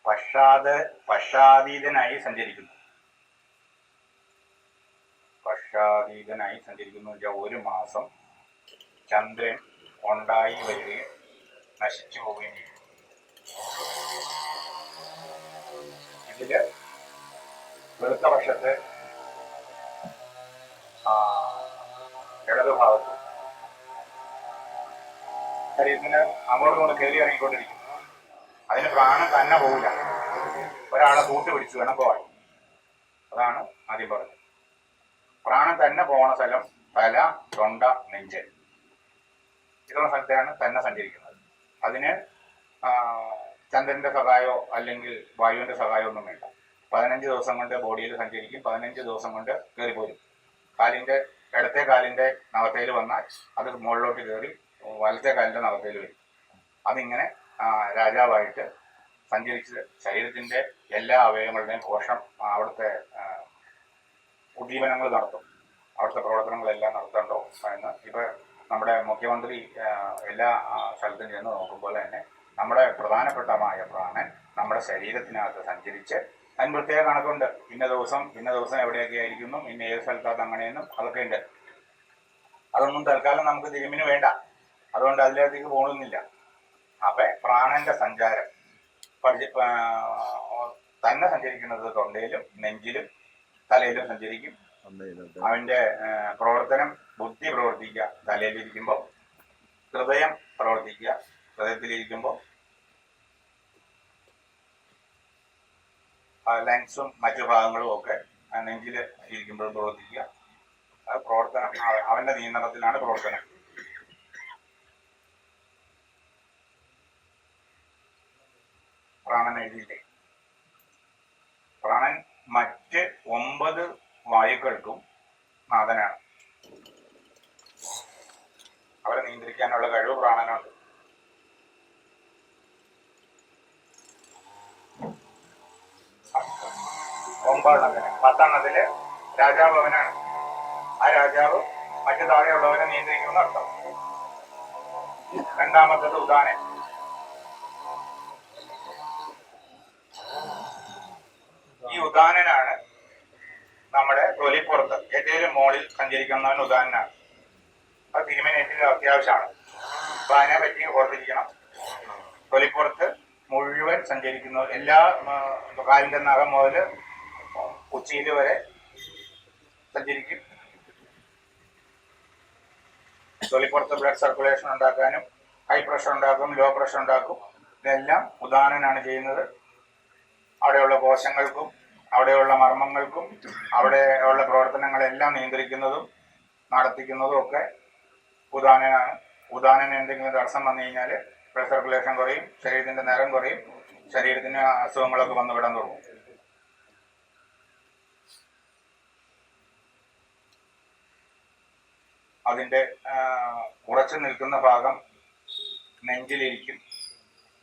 പക്ഷാതീതനായി സഞ്ചരിക്കുന്നു. പക്ഷാതീതനായി സഞ്ചരിക്കുന്നു വെച്ചാൽ 1 മാസം ചന്ദ്രൻ ഉണ്ടായി വരികയും നശിച്ചു പോവുകയും ചെയ്യും. ഇതില് വെളുത്ത പക്ഷത്ത് ഇടതുഭാഗത്തും ശരീരത്തിന് അങ്ങോട്ടും ഇങ്ങോട്ട് കയറി ഇറങ്ങിക്കൊണ്ടിരിക്കും. അതിന് പ്രാണൻ തന്നെ പോകില്ല, ഒരാളെ കൂട്ടുപിടിച്ച് വേണം പോകാൻ. അതാണ് ആദ്യം പറഞ്ഞത്. പ്രാണൻ തന്നെ പോകണ സ്ഥലം തല, തൊണ്ട, നെഞ്ച്. ഇതുള്ള സ്ഥലത്താണ് തന്നെ സഞ്ചരിക്കുന്നത്. അതിന് ചന്ദ്രന്റെ സഹായമോ അല്ലെങ്കിൽ വായുവിന്റെ സഹായമോ ഒന്നും വേണ്ട. 15 ദിവസം കൊണ്ട് ബോഡിയിൽ സഞ്ചരിക്കും. 15 ദിവസം കൊണ്ട് കയറിപ്പോരും. ഇടത്തെ കാലിന്റെ നഖത്തേൽ വന്നാൽ അത് മുകളിലോട്ട് കയറി വലത്തെ കാലിന്റെ നഖത്തേൽ വരും. അതിങ്ങനെ രാജാവായിട്ട് സഞ്ചരിച്ച് ശരീരത്തിന്റെ എല്ലാ അവയവങ്ങളുടെയും പോഷണം, അവിടുത്തെ ഉദ്ദീപനങ്ങൾ നടത്തും. അവിടുത്തെ പ്രവർത്തനങ്ങളെല്ലാം നടത്തണ്ടോ എന്ന് ഇപ്പൊ നമ്മുടെ മുഖ്യമന്ത്രി എല്ലാ സ്ഥലത്തും ചെന്ന് നോക്കുമ്പോൾ തന്നെ നമ്മുടെ പ്രധാനപ്പെട്ടമായ പ്രാണൻ നമ്മുടെ ശരീരത്തിനകത്ത് സഞ്ചരിച്ച് അതിന് പ്രത്യേക കണക്കുണ്ട്. ഇന്ന ദിവസം എവിടെയൊക്കെ ആയിരിക്കുന്നു, ഇന്ന ഏത് സ്ഥലത്തകത്ത് അങ്ങനെയൊന്നും അതൊക്കെ ഉണ്ട്. അതൊന്നും തൽക്കാലം നമുക്ക് തിരുമിന് വേണ്ട, അതുകൊണ്ട് അതിലേക്ക് പോകണമെന്നില്ല. അപ്പം പ്രാണന്റെ സഞ്ചാരം തന്നെ സഞ്ചരിക്കുന്നത് തൊണ്ടയിലും നെഞ്ചിലും തലയിലും സഞ്ചരിക്കും. അവന്റെ പ്രവർത്തനം, ബുദ്ധി പ്രവർത്തിക്കുക തലയിലിരിക്കുമ്പോൾ, ഹൃദയം പ്രവർത്തിക്കുക ഹൃദയത്തിലിരിക്കുമ്പോൾ, ലങ്സും മറ്റു ഭാഗങ്ങളും ഒക്കെ നെഞ്ചിൽ ഇരിക്കുമ്പോഴും പ്രവർത്തിക്കുക. അത് പ്രവർത്തനം, അവന്റെ നിയന്ത്രണത്തിലാണ് പ്രവർത്തനം. പ്രാണൻ എഴുതിയില്ലേ? പ്രാണൻ മറ്റ് 9 വായുക്കൾക്കും നാഥനാണ്. അവരെ നിയന്ത്രിക്കാനുള്ള കഴിവ് പ്രാണനുണ്ട്. ഒമ്പതെണ്ണത്തിന് 10എണ്ണത്തില് രാജാവ് അവനാണ്. ആ രാജാവ് മറ്റു താഴെയുള്ളവരെ നിയന്ത്രിക്കുമെന്ന് അർത്ഥം. രണ്ടാമത്തത് ഉദാനൻ. ഈ ഉദാനനാണ് നമ്മുടെ തൊലിപ്പുറത്ത് ഏറ്റവും മുകളിൽ സഞ്ചരിക്കുന്നവൻ ഉദാനനാണ്. അത് തിരുമേനേറ്റിൽ അത്യാവശ്യമാണ്. അപ്പൊ അതിനെ പറ്റി ഓർത്തിരിക്കണം. തൊലിപ്പുറത്ത് മുഴുവൻ സഞ്ചരിക്കുന്നത്, എല്ലാ കാലിന്റെ നഖം മുതൽ ഉച്ചിയിൽ വരെ സഞ്ചരിക്കും. തൊലിപ്പുറത്ത് ബ്ലഡ് സർക്കുലേഷൻ ഉണ്ടാക്കാനും ഹൈ പ്രഷർ ഉണ്ടാക്കും, ലോ പ്രഷർ ഉണ്ടാക്കും. ഇതെല്ലാം ഉദാനനാണ് ചെയ്യുന്നത്. അവിടെയുള്ള കോശങ്ങൾക്കും അവിടെയുള്ള മർമ്മങ്ങൾക്കും അവിടെയുള്ള പ്രവർത്തനങ്ങളെല്ലാം നിയന്ത്രിക്കുന്നതും നടത്തിക്കുന്നതും ഒക്കെ ഉദാനനാണ്. ഉദാനന് എന്തെങ്കിലും തടസ്സം വന്നു കഴിഞ്ഞാൽ ബ്ലഡ് സർക്കുലേഷൻ കുറയും, ശരീരത്തിന്റെ നിറം കുറയും, ശരീരത്തിന് അസുഖങ്ങളൊക്കെ വന്നു വിടാൻ തുടങ്ങും. അതിൻ്റെ ഉറച്ചു നിൽക്കുന്ന ഭാഗം നെഞ്ചിലിരിക്കും,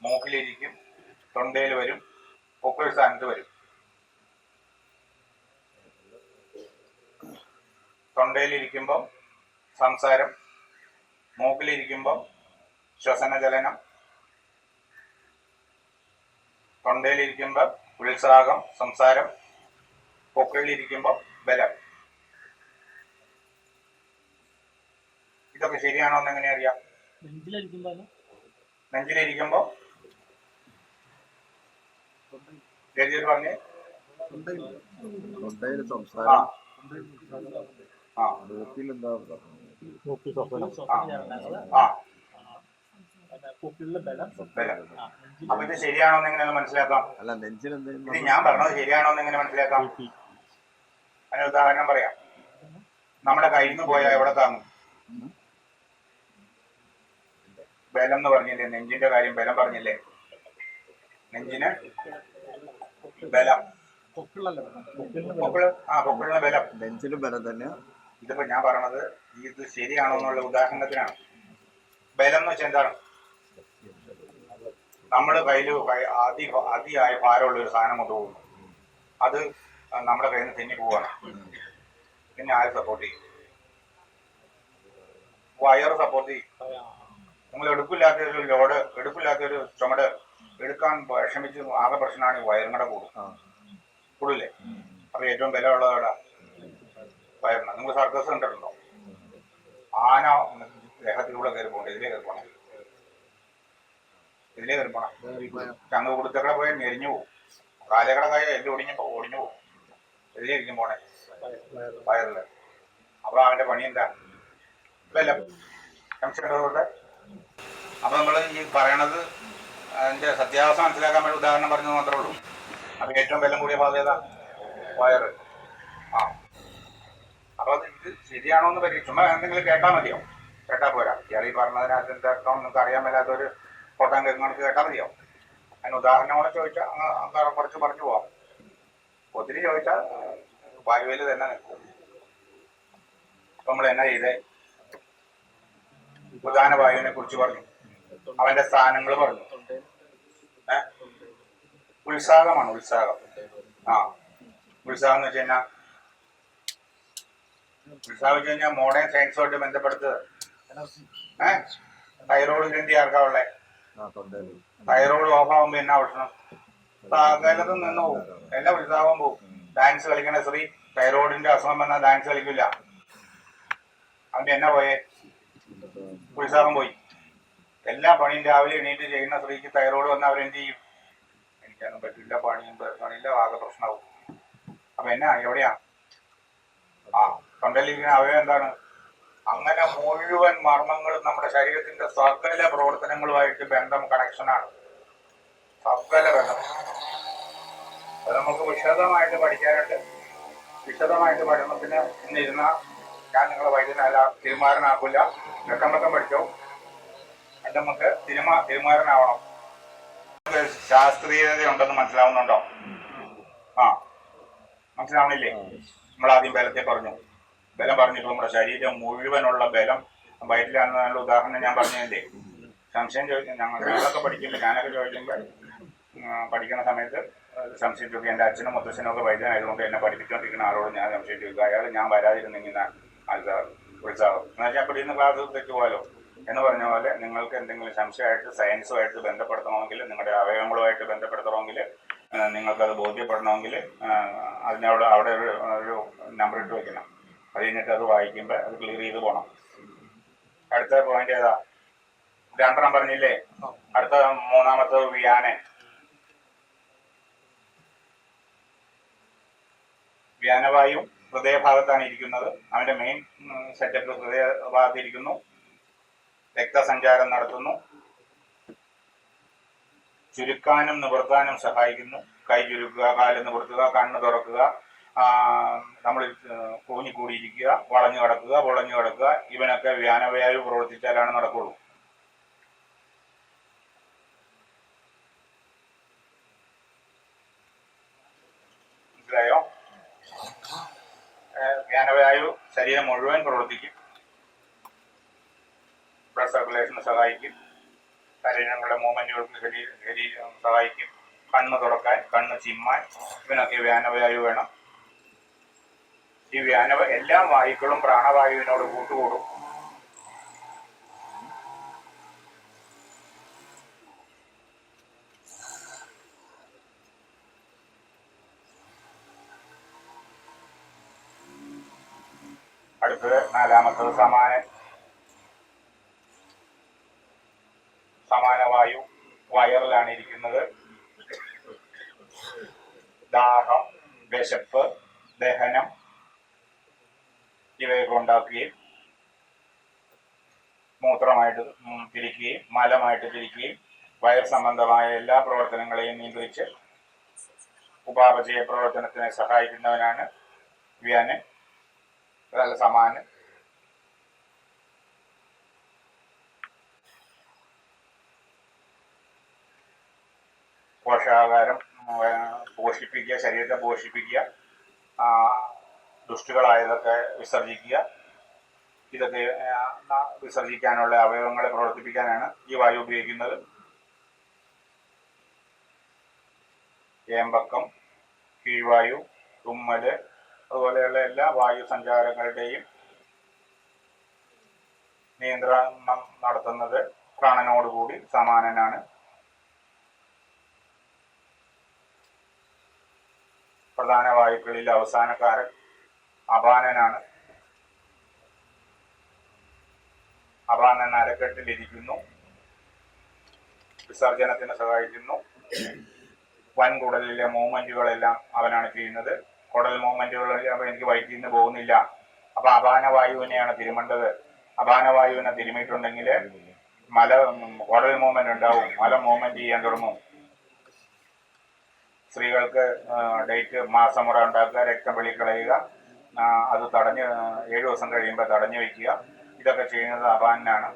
മൂക്കിലിരിക്കും, തൊണ്ടയിൽ വരും, പൊക്കിൾ സ്ഥാനത്ത് വരും. തൊണ്ടയിലിരിക്കുമ്പം സംസാരം, മൂക്കിലിരിക്കുമ്പം ശ്വസനചലനം, തൊണ്ടയിലിരിക്കുമ്പോൾ ഉത്സാഹം, സംസാരം, പൊക്കിളിലിരിക്കുമ്പോൾ ബലം. ഇതൊക്കെ ശരിയാണോ എന്ന് എങ്ങനെ അറിയാം? നെഞ്ചിലിരിക്കുമ്പോ പറഞ്ഞേ അപ്പൊ ഇത് ശരിയാണോ എന്ന് എങ്ങനെ മനസ്സിലാക്കാം? ഇത് ഞാൻ പറഞ്ഞത് ശരിയാണോ എന്ന് എങ്ങനെ മനസ്സിലാക്കാം? അതിന് ഉദാഹരണം പറയാം. നമ്മുടെ കയ്യിൽ നിന്ന് പോയാൽ എവിടെ താങ്ങും? ബലം എന്ന് പറഞ്ഞില്ലേ? നെഞ്ചിന്റെ കാര്യം ബലം പറഞ്ഞില്ലേ? നെഞ്ചിന് ബലം, പൊക്കിളിന് ബലം, നെഞ്ചിന് ബലം തന്നെ. ഇതിപ്പോ ഞാൻ പറഞ്ഞത് ഇത് ശരിയാണോ എന്നുള്ള ഉദാഹരണത്തിനാണ്. ബലം എന്ന് വെച്ചാൽ എന്താണ്? നമ്മുടെ കയ്യിൽ അതിയായ ഭാരമുള്ള ഒരു സാധനം കൊണ്ടുപോകുന്നു, അത് നമ്മുടെ കയ്യിൽ നിന്ന് തെന്നി പോവാണ്. പിന്നെ ആര് സപ്പോർട്ട് ചെയ്യും? വയറ് സപ്പോർട്ട് ചെയ്യും. നിങ്ങൾ എടുക്കില്ലാത്തൊരു ലോഡ്, എടുക്കില്ലാത്തൊരു ചുമട് എടുക്കാൻ വിഷമിച്ച് ആകെ പ്രശ്നമാണ് ഈ വയറും കൂടെ കൂടില്ലേ? അപ്പൊ ഏറ്റവും ബലമുള്ളതാ വയറിന്. നിങ്ങൾ സർക്കസ് കണ്ടിട്ടുണ്ടോ? ആന ദേഹത്തിലൂടെ കയറി പോകണ്ട, ഇതിലേ കയറി പോണം, ഇതിലേ കയറി പോണം. ചങ്ങ് കൊടുത്തക്കടെ പോയാൽ ഞെരിഞ്ഞു പോകും, കാലക്കട കായ എല്ലാം ഒടിഞ്ഞു പോകും. ഇതിലേ ഇരിക്കും പോണേ വയറില്. അപ്പൊ അവന്റെ പണി എന്താ? ബലം. സംശയമുണ്ട്. അപ്പൊ നമ്മൾ ഈ പറയണത് അതിന്റെ സത്യാവസ്ഥ മനസ്സിലാക്കാൻ വേണ്ടി ഉദാഹരണം പറഞ്ഞത് മാത്രമേ ഉള്ളൂ. അപ്പൊ ഏറ്റവും ബലം കൂടിയ ഭാഗം വയറ്. അപ്പൊ അത് ഇത് ശരിയാണോ എന്ന് ചുമ്മാ എന്തെങ്കിലും കേട്ടാൽ മതിയോ? കേട്ടാ പോരാ. ഇയാൾ ഈ പറഞ്ഞതിനകത്ത് എന്താ അർത്ഥം നിങ്ങൾക്ക് അറിയാൻ മേലാത്തൊരു കോട്ടാൻ കേൾങ്ങൾക്ക് കേട്ടാൽ മതിയോ? അതിന് ഉദാഹരണം കൂടെ ചോദിച്ചാൽ കുറച്ച് പറഞ്ഞു പോവാം. ഒത്തിരി ചോദിച്ചാൽ വായുവിൽ തന്നെ നിൽക്കും. നമ്മൾ എന്നാ ചെയ്തേ? ഉദാന വായുവിനെ കുറിച്ച് പറഞ്ഞു, അവന്റെ സ്ഥാനങ്ങൾ പറഞ്ഞു. ഉത്സാഹമാണ്, ഉത്സാഹം. ഉത്സാഹം എന്ന് വെച്ച് കഴിഞ്ഞാൽ മോഡേൺ സയൻസുമായിട്ട് ബന്ധപ്പെടുത്ത് തൈറോയ്ഡ് ഗ്രന്ഥി ആർക്കാ ഉള്ളേ? ആ തൊണ്ടയിൽ തൈറോയ്ഡ് ഓഫ് ആകുമ്പോ എന്നാ പ്രശ്നം? സകലതും നിന്ന് പോകും, എല്ലാം ഉത്സാഹം പോകും. ഡാൻസ് കളിക്കണ സ്ത്രീ തൈറോയിഡിന്റെ അസുഖം വന്നാൽ ഡാൻസ് കളിക്കില്ല. അവന്റെ എന്നാ പോയേ? ഉത്സാഹം പോയി. എല്ലാ പണിയും രാവിലെ എണീറ്റ് ചെയ്യുന്ന സ്ത്രീക്ക് തൈറോയ്ഡ് വന്നാൽ അവരെന്ത് ചെയ്യും? എനിക്കൊന്നും പറ്റില്ല, പണിയില്ല, ആകെ പ്രശ്നമാവും. അപ്പൊ എന്നാ എവിടെയാ? ആ തൊണ്ടയിലിരിക്കുന്ന അവയവം എന്താണ്? അങ്ങനെ മുഴുവൻ മർമ്മങ്ങളും നമ്മുടെ ശരീരത്തിന്റെ സകല പ്രവർത്തനങ്ങളുമായിട്ട് ബന്ധം, കണക്ഷനാണ്. സകല ബന്ധം. അത് നമുക്ക് വിശദമായിട്ട് പഠിക്കാനുണ്ട്. വിശദമായിട്ട് പഠനത്തിന് ഇന്നിരുന്ന ഞാൻ നിങ്ങളെ വൈദ്യനല്ല, തിരുമാരനാക്കില്ല. ഘട്ടം പഠിച്ചോ. അത് നമുക്ക് തിരുമാരനാവണം. ശാസ്ത്രീയത ഉണ്ടെന്ന് മനസ്സിലാവുന്നുണ്ടോ? ആ, മനസ്സിലാവണില്ലേ? നമ്മളാദ്യം ബലത്തെ പറഞ്ഞു. ബലം പറഞ്ഞിപ്പോൾ നമ്മുടെ ശരീരം മുഴുവനുള്ള ബലം വയറ്റിലാണെന്നുള്ള ഉദാഹരണം ഞാൻ പറഞ്ഞതില്ലേ. സംശയം ചോദിക്കും. ഞങ്ങളൊക്കെ പഠിക്കുമ്പോൾ, ഞാനൊക്കെ ചോദിക്കുമ്പോൾ പഠിക്കുന്ന സമയത്ത് സംശയം ചോദിക്കും. എൻ്റെ അച്ഛനും മുത്തച്ഛനും ഒക്കെ വൈദ്യനായതുകൊണ്ട് എന്നെ പഠിപ്പിച്ചുകൊണ്ടിരിക്കുന്ന ആളോട് ഞാൻ സംശയം ചോദിക്കുക. അയാൾ ഞാൻ വരാതിരുന്നിങ്ങനെ ആൾക്കാർ ഉത്സാഹം എന്നുവെച്ചാൽ പഠിക്കുന്ന ക്ലാസ് തെറ്റുപോലോ എന്ന് പറഞ്ഞ പോലെ, നിങ്ങൾക്ക് എന്തെങ്കിലും സംശയമായിട്ട് സയൻസുമായിട്ട് ബന്ധപ്പെടുത്തണമെങ്കിൽ, നിങ്ങളുടെ അവയവങ്ങളുമായിട്ട് ബന്ധപ്പെടുത്തണമെങ്കിൽ, നിങ്ങൾക്കത് ബോധ്യപ്പെടണമെങ്കിൽ അവിടെ ഒരു നമ്പർ ഇട്ട് വെക്കണം. അത് കഴിഞ്ഞിട്ട് അത് വായിക്കുമ്പോൾ അത് ക്ലിയർ ചെയ്ത് പോകണം. അടുത്ത പോയിന്റ് ഏതാ? 2 പറഞ്ഞില്ലേ? അടുത്ത 3-മത്തത് വ്യാനൻ. വ്യാനവായു ഹൃദയഭാഗത്താണ് ഇരിക്കുന്നത്. അവന്റെ മെയിൻ സെറ്റപ്പ് ഹൃദയഭാഗത്തിരിക്കുന്നു. രക്തസഞ്ചാരം നടത്തുന്നു, ചുരുക്കാനും നിവർത്താനും സഹായിക്കുന്നു. കൈ ചുരുക്കുക, കാല് നിവർത്തുക, കണ്ണ് തുറക്കുക, നമ്മൾ കൂടിയിരിക്കുക, വളഞ്ഞു കിടക്കുക, പൊളഞ്ഞു കിടക്കുക, ഇവനൊക്കെ വ്യാനവായു പ്രവർത്തിച്ചാലാണ് നടക്കുള്ളൂ. മനസ്സിലായോ? വ്യാനവായു ശരീരം മുഴുവൻ പ്രവർത്തിക്കും. ബ്ലഡ് സർക്കുലേഷന് സഹായിക്കും. ശരീരങ്ങളുടെ മൂവ്മെന്റുകൾക്ക് ശരീരം സഹായിക്കും. കണ്ണ് തുറക്കാൻ, കണ്ണ് ചിമ്മാൻ, ഇവനൊക്കെ വ്യാനവായു വേണം. ഈ എല്ലാ വായുക്കളും പ്രാണവായുവിനോട് കൂട്ടുകൂടും. അടുത്തത് 4-മത്തത് സമാനൻ. സമാനവായു വയറിലാണ് ഇരിക്കുന്നത്. ദാഹം, വിശപ്പ്, ദഹനം ഇവയൊക്കെ ഉണ്ടാക്കുകയും മൂത്രമായിട്ട് തിരിക്കുകയും മലമായിട്ട് തിരിക്കുകയും വയർ സംബന്ധമായ എല്ലാ പ്രവർത്തനങ്ങളെയും നിയന്ത്രിച്ച് ഉപാപചയ പ്രവർത്തനത്തിനെ സഹായിക്കുന്നവനാണ് വ്യാനൻ. അതല്ല സമാനൻ. പോഷകാഹാരം പോഷിപ്പിക്കുക, ശരീരത്തെ പോഷിപ്പിക്കുക, ദുഷ്ടുകളായതൊക്കെ വിസർജിക്കുക. ഇതൊക്കെ വിസർജിക്കാനുള്ള അവയവങ്ങളെ പ്രവർത്തിപ്പിക്കാനാണ് ഈ വായു ഉപയോഗിക്കുന്നത്. ഏമ്പക്കം, കീഴ്വായു, തുമ്മല്, അതുപോലെയുള്ള എല്ലാ വായു സഞ്ചാരങ്ങളുടെയും നിയന്ത്രണം നടത്തുന്നത് പ്രാണനോടുകൂടി സമാനനാണ്. പ്രധാന വായുക്കളിൽ അവസാനക്കാരൻ അപാനനാണ്. അപാനൻ അരക്കെട്ടിലിരിക്കുന്നു, വിസർജനത്തിന് സഹായിക്കുന്നു. വൻകുടലിലെ മൂവ്മെന്റുകളെല്ലാം അവനാണ് ചെയ്യുന്നത്. കുടൽ മൂവ്മെന്റുകളെല്ലാം എനിക്ക് വയറ്റിൽ നിന്ന് പോകുന്നില്ല. അപ്പൊ അപാനവായുവിനെയാണ് തിരുമേണ്ടത്. അപാനവായുവിനെ തിരുമിയിട്ടുണ്ടെങ്കിൽ കുടൽ മൂവ്മെന്റ് ഉണ്ടാവും, മല മൂവ്മെന്റ് ചെയ്യാൻ തുടങ്ങും. സ്ത്രീകൾക്ക് മാസമുറ ഉണ്ടാക്കുക, രക്തം വെളിക്കളയുക, അത് 7 ദിവസം കഴിയുമ്പോൾ തടഞ്ഞു വയ്ക്കുക. ഇതൊക്കെ ചെയ്യുന്നത് അപാനാണ്.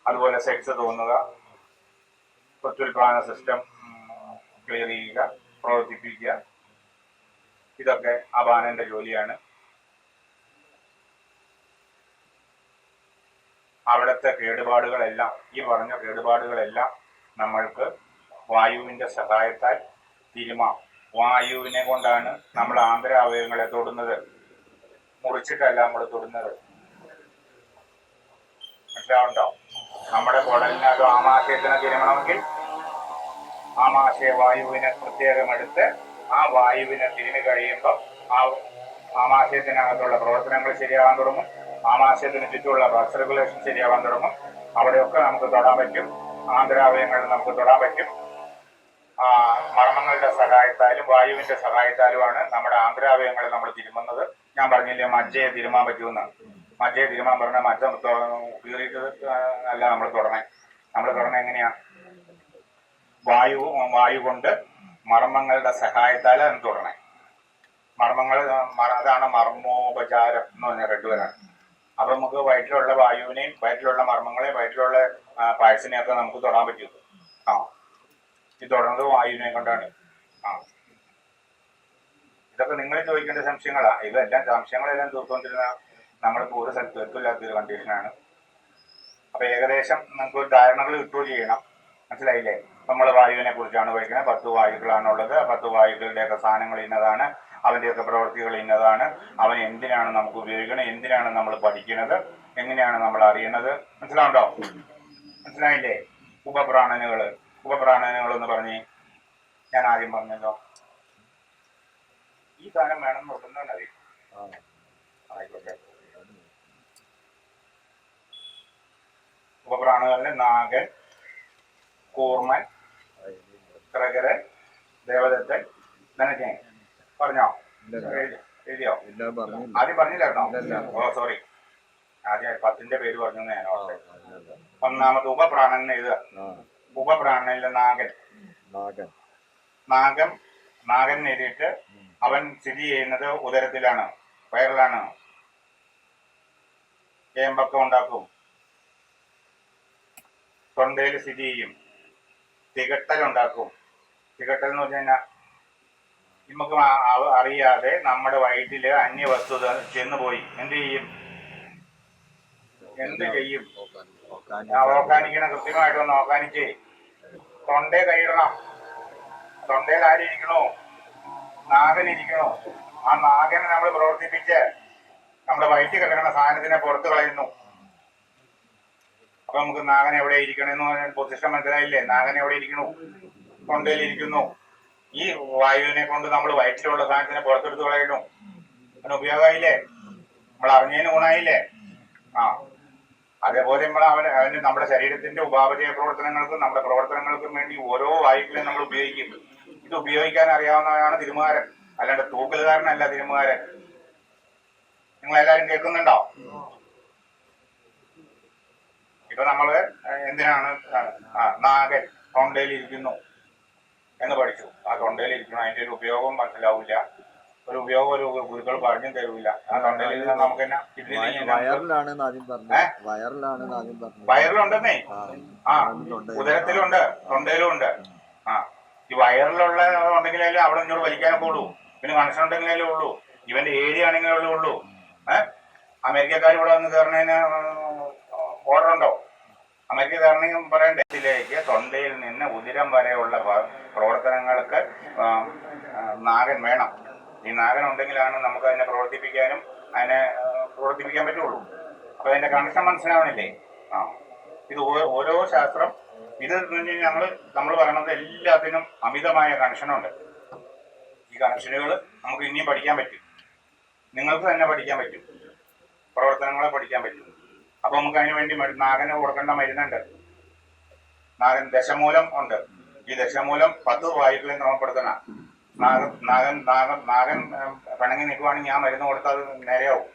അതുപോലെ സെക്സ് തോന്നുക, പ്രത്യുൽപാദന സിസ്റ്റം ക്ലിയർ ചെയ്യുക, പ്രവർത്തിപ്പിക്കുക, ഇതൊക്കെ അപാനന്റെ ജോലിയാണ്. അവിടുത്തെ കേടുപാടുകളെല്ലാം, ഈ പറഞ്ഞ കേടുപാടുകളെല്ലാം നമ്മൾക്ക് വായുവിൻ്റെ സഹായത്താൽ തിരുമാം. വായുവിനെ കൊണ്ടാണ് നമ്മൾ ആന്തരാവയവങ്ങളെ തൊടുന്നത്. മുറിച്ചിട്ടല്ല നമ്മൾ തൊടുന്നത്. മനസ്സിലാവുണ്ടോ? നമ്മുടെ കുടലിനകത്ത് ആമാശയത്തിനെ തിരുമണമെങ്കിൽ ആമാശയ വായുവിനെ പ്രത്യേകം എടുത്ത് ആ വായുവിനെ തിരുമി കഴിയുമ്പോൾ ആ ആമാശയത്തിനകത്തുള്ള പ്രവർത്തനങ്ങൾ ശരിയാവാൻ തുടങ്ങും. ആമാശയത്തിന് ചുറ്റുമുള്ള ബ്ലഡ് സർക്കുലേഷൻ ശരിയാവാൻ തുടങ്ങും. അവിടെയൊക്കെ നമുക്ക് തൊടാൻ പറ്റും. ആന്തരാവയവങ്ങളിൽ നമുക്ക് തൊടാൻ പറ്റും. മർമ്മങ്ങളുടെ സഹായത്താലും വായുവിന്റെ സഹായത്താലുമാണ് നമ്മുടെ ആന്തരാവയവങ്ങളെ നമ്മൾ തിരുമുന്നത്. ഞാൻ പറഞ്ഞില്ലേ മജ്ജയെ തിരുമാൻ പറ്റുമെന്ന്. മജ്ജയെ തിരുമാൻ പറഞ്ഞാൽ മജ്ജ കീറിയിട്ട് അല്ല നമ്മൾ തുടങ്ങാൻ. നമ്മൾ തുടങ്ങാൻ എങ്ങനെയാ? വായു കൊണ്ട് മർമ്മങ്ങളുടെ സഹായത്താൽ അത് തുടങ്ങാൻ. മർമ്മങ്ങൾ അതാണ് മർമ്മോപചാരം എന്ന് പറഞ്ഞ രണ്ടുപേരാണ്. അപ്പൊ നമുക്ക് വയറ്റിലുള്ള വായുവിനെയും വയറ്റിലുള്ള മർമ്മങ്ങളെയും വയറ്റിലുള്ള പാഴ്സിനെയൊക്കെ നമുക്ക് തൊടാൻ പറ്റും. ഈ തുടർന്നത് വായുവിനെ കൊണ്ടാണ്. ഇതൊക്കെ നിങ്ങൾ ചോദിക്കേണ്ട സംശയങ്ങളാ. ഇതെല്ലാം സംശയങ്ങളെല്ലാം തീർത്തുകൊണ്ടിരുന്ന നമ്മളിപ്പോൾ ഒരു സ്ഥലത്ത് തീർക്കില്ലാത്തൊരു കണ്ടീഷനാണ്. അപ്പൊ ഏകദേശം നമുക്ക് ഒരു ധാരണകൾ കിട്ടുകയും ചെയ്യണം. മനസ്സിലായില്ലേ? നമ്മൾ വായുവിനെ കുറിച്ചാണ് പഠിക്കുന്നത്. 10 വായുക്കളാണുള്ളത്. 10 വായുക്കളുടെയൊക്കെ സാധനങ്ങൾ ഇന്നതാണ്, അവന്റെയൊക്കെ പ്രവൃത്തികൾ ഇന്നതാണ്, അവൻ എന്തിനാണ് നമുക്ക് ഉപയോഗിക്കുന്നത്, എന്തിനാണ് നമ്മൾ പഠിക്കുന്നത്, എങ്ങനെയാണ് നമ്മൾ അറിയുന്നത്. മനസ്സിലാവുണ്ടോ? മനസ്സിലായില്ലേ? ഉപപ്രാണനുകൾ എന്ന് പറഞ്ഞ് ഞാൻ ആദ്യം പറഞ്ഞല്ലോ. ഈ സാധനം വേണം നോക്കുന്നുണ്ട്. ആയിക്കോട്ടെ. ഉപപ്രാണുകളിൽ നാഗൻ, കൂർമൻ, കൃകരൻ, ദേവദത്തൻ, ധനജൻ. പറഞ്ഞോ? എഴുതിയോ? ആദ്യം പറഞ്ഞില്ല കേട്ടോ. ഓ സോറി, ആദ്യം 10ന്റെ പേര് പറഞ്ഞു ഞാൻ. ഒന്നാമത് ഉപപ്രാണൻ എഴുതുക. ഉപപ്രാണനിലെ നാഗൻ എഴുതിയിട്ട് അവൻ സ്ഥിതി ചെയ്യുന്നത് ഉദരത്തിലാണ്, വയറിലാണ്. ഏമ്പക്കം ഉണ്ടാക്കും. തൊണ്ടയിൽ സ്ഥിതി ചെയ്യും. തികട്ടൽ ഉണ്ടാക്കും. തികട്ടൽ എന്ന് പറഞ്ഞു കഴിഞ്ഞാൽ നമുക്ക് അറിയാതെ നമ്മുടെ വയറ്റില് അന്യവസ്തു ചെന്ന് പോയി എന്ത് ചെയ്യും? ഓക്കാനിക്കണം. കൃത്യമായിട്ടൊന്ന് ഓക്കാനിച്ച് തൊണ്ടയെ കൈയിടണം. തൊണ്ടയിൽ ആരിയ്ക്കണോ? നാഗനിരിക്കണോ? ആ നാഗനെ നമ്മൾ പ്രവർത്തിപ്പിച്ച് നമ്മുടെ വയറ്റിൽ കിടക്കുന്ന സാധനത്തിനെ പുറത്ത് കളയുന്നു. അപ്പൊ നമുക്ക് നാഗൻ എവിടെ ഇരിക്കണമെന്ന് പറഞ്ഞാൽ പൊസിഷൻ മനസ്സിലായില്ലേ? നാഗൻ എവിടെ ഇരിക്കണു? തൊണ്ടയിലിരിക്കുന്നു. ഈ വായുവിനെ കൊണ്ട് നമ്മൾ വയറ്റിലുള്ള സാധനത്തിനെ പുറത്തെടുത്ത് കളയുന്നു. അതിന് ഉപയോഗമായില്ലേ? നമ്മൾ അറിഞ്ഞതിന് ഗുണമായില്ലേ? അതേപോലെ അവന് നമ്മുടെ ശരീരത്തിന്റെ ഉപാപചയ പ്രവർത്തനങ്ങൾക്കും നമ്മുടെ പ്രവർത്തനങ്ങൾക്കും വേണ്ടി ഓരോ വായുക്കളെയും നമ്മൾ ഉപയോഗിക്കും. ഇത് ഉപയോഗിക്കാൻ അറിയാവുന്നവരാണ് തിരുമുകാരൻ, അല്ലാണ്ട് തൂക്കലുകാരനല്ല തിരുമുകാരൻ. നിങ്ങളെല്ലാരും കേൾക്കുന്നുണ്ടോ? ഇപ്പൊ നമ്മള് എന്തിനാണ് നാഗൻ തൊണ്ടയിൽ ഇരിക്കുന്നു എന്ന് പഠിച്ചു. ആ തൊണ്ടയിൽ ഇരിക്കണം. അതിന്റെ ഒരു ഉപയോഗം മനസ്സിലാവില്ല. ഒരു ഉപയോഗം ഒരു ഗുരുക്കൾ പറഞ്ഞും തരൂല. ആ തൊണ്ടയിൽ ഇരുന്ന് നമുക്ക് തന്നെ വയറിലുണ്ടെന്നേ. ഉദരത്തിലുണ്ട്, തൊണ്ടയിലും ഉണ്ട്. ഈ വയറിലുള്ള ഉണ്ടെങ്കിലേ അവിടെ ഇങ്ങോട്ട് വലിക്കാനൊക്കെ ഉള്ളൂ. പിന്നെ കണക്ഷൻ ഉണ്ടെങ്കിലേ ഉള്ളൂ. ഇവന്റെ ഏരിയ ആണെങ്കിലേ ഉള്ളൂ. അമേരിക്കക്കാർ ഇവിടെ വന്ന് കയറുന്നതിന് ഓർഡർ ഉണ്ടോ? അമേരിക്കക്കാരനെയും പറയണ്ടേ? ഇതിലേക്ക് തൊണ്ടയിൽ നിന്ന് ഉദരം വരെയുള്ള പ്രവർത്തനങ്ങൾക്ക് നാഗൻ വേണം. ഈ നാഗൻ ഉണ്ടെങ്കിലാണ് നമുക്ക് അതിനെ പ്രവർത്തിപ്പിക്കാൻ പറ്റുള്ളൂ. അപ്പൊ അതിന്റെ കണക്ഷൻ മനസ്സിലാവണില്ലേ? ഇത് ഓരോ ശാസ്ത്രം ഇത് നമ്മൾ പറയണത് എല്ലാത്തിനും അമിതമായ കണക്ഷനുണ്ട്. ഈ കണക്ഷനുകൾ നമുക്ക് ഇനിയും പഠിക്കാൻ പറ്റും. നിങ്ങൾക്ക് തന്നെ പഠിക്കാൻ പറ്റും. പ്രവർത്തനങ്ങളെ പഠിക്കാൻ പറ്റും. അപ്പൊ നമുക്ക് അതിനു വേണ്ടി നാഗന് കൊടുക്കേണ്ട മരുന്നുണ്ട്. ദശമൂലം ഉണ്ട്. ഈ ദശമൂലം 10 വായുക്കളെ ക്രമപ്പെടുത്തണം. നാഗൻ പിണങ്ങി നിൽക്കുവാണെങ്കിൽ ഞാൻ മരുന്ന് കൊടുത്താൽ അത് നേരെയാവും.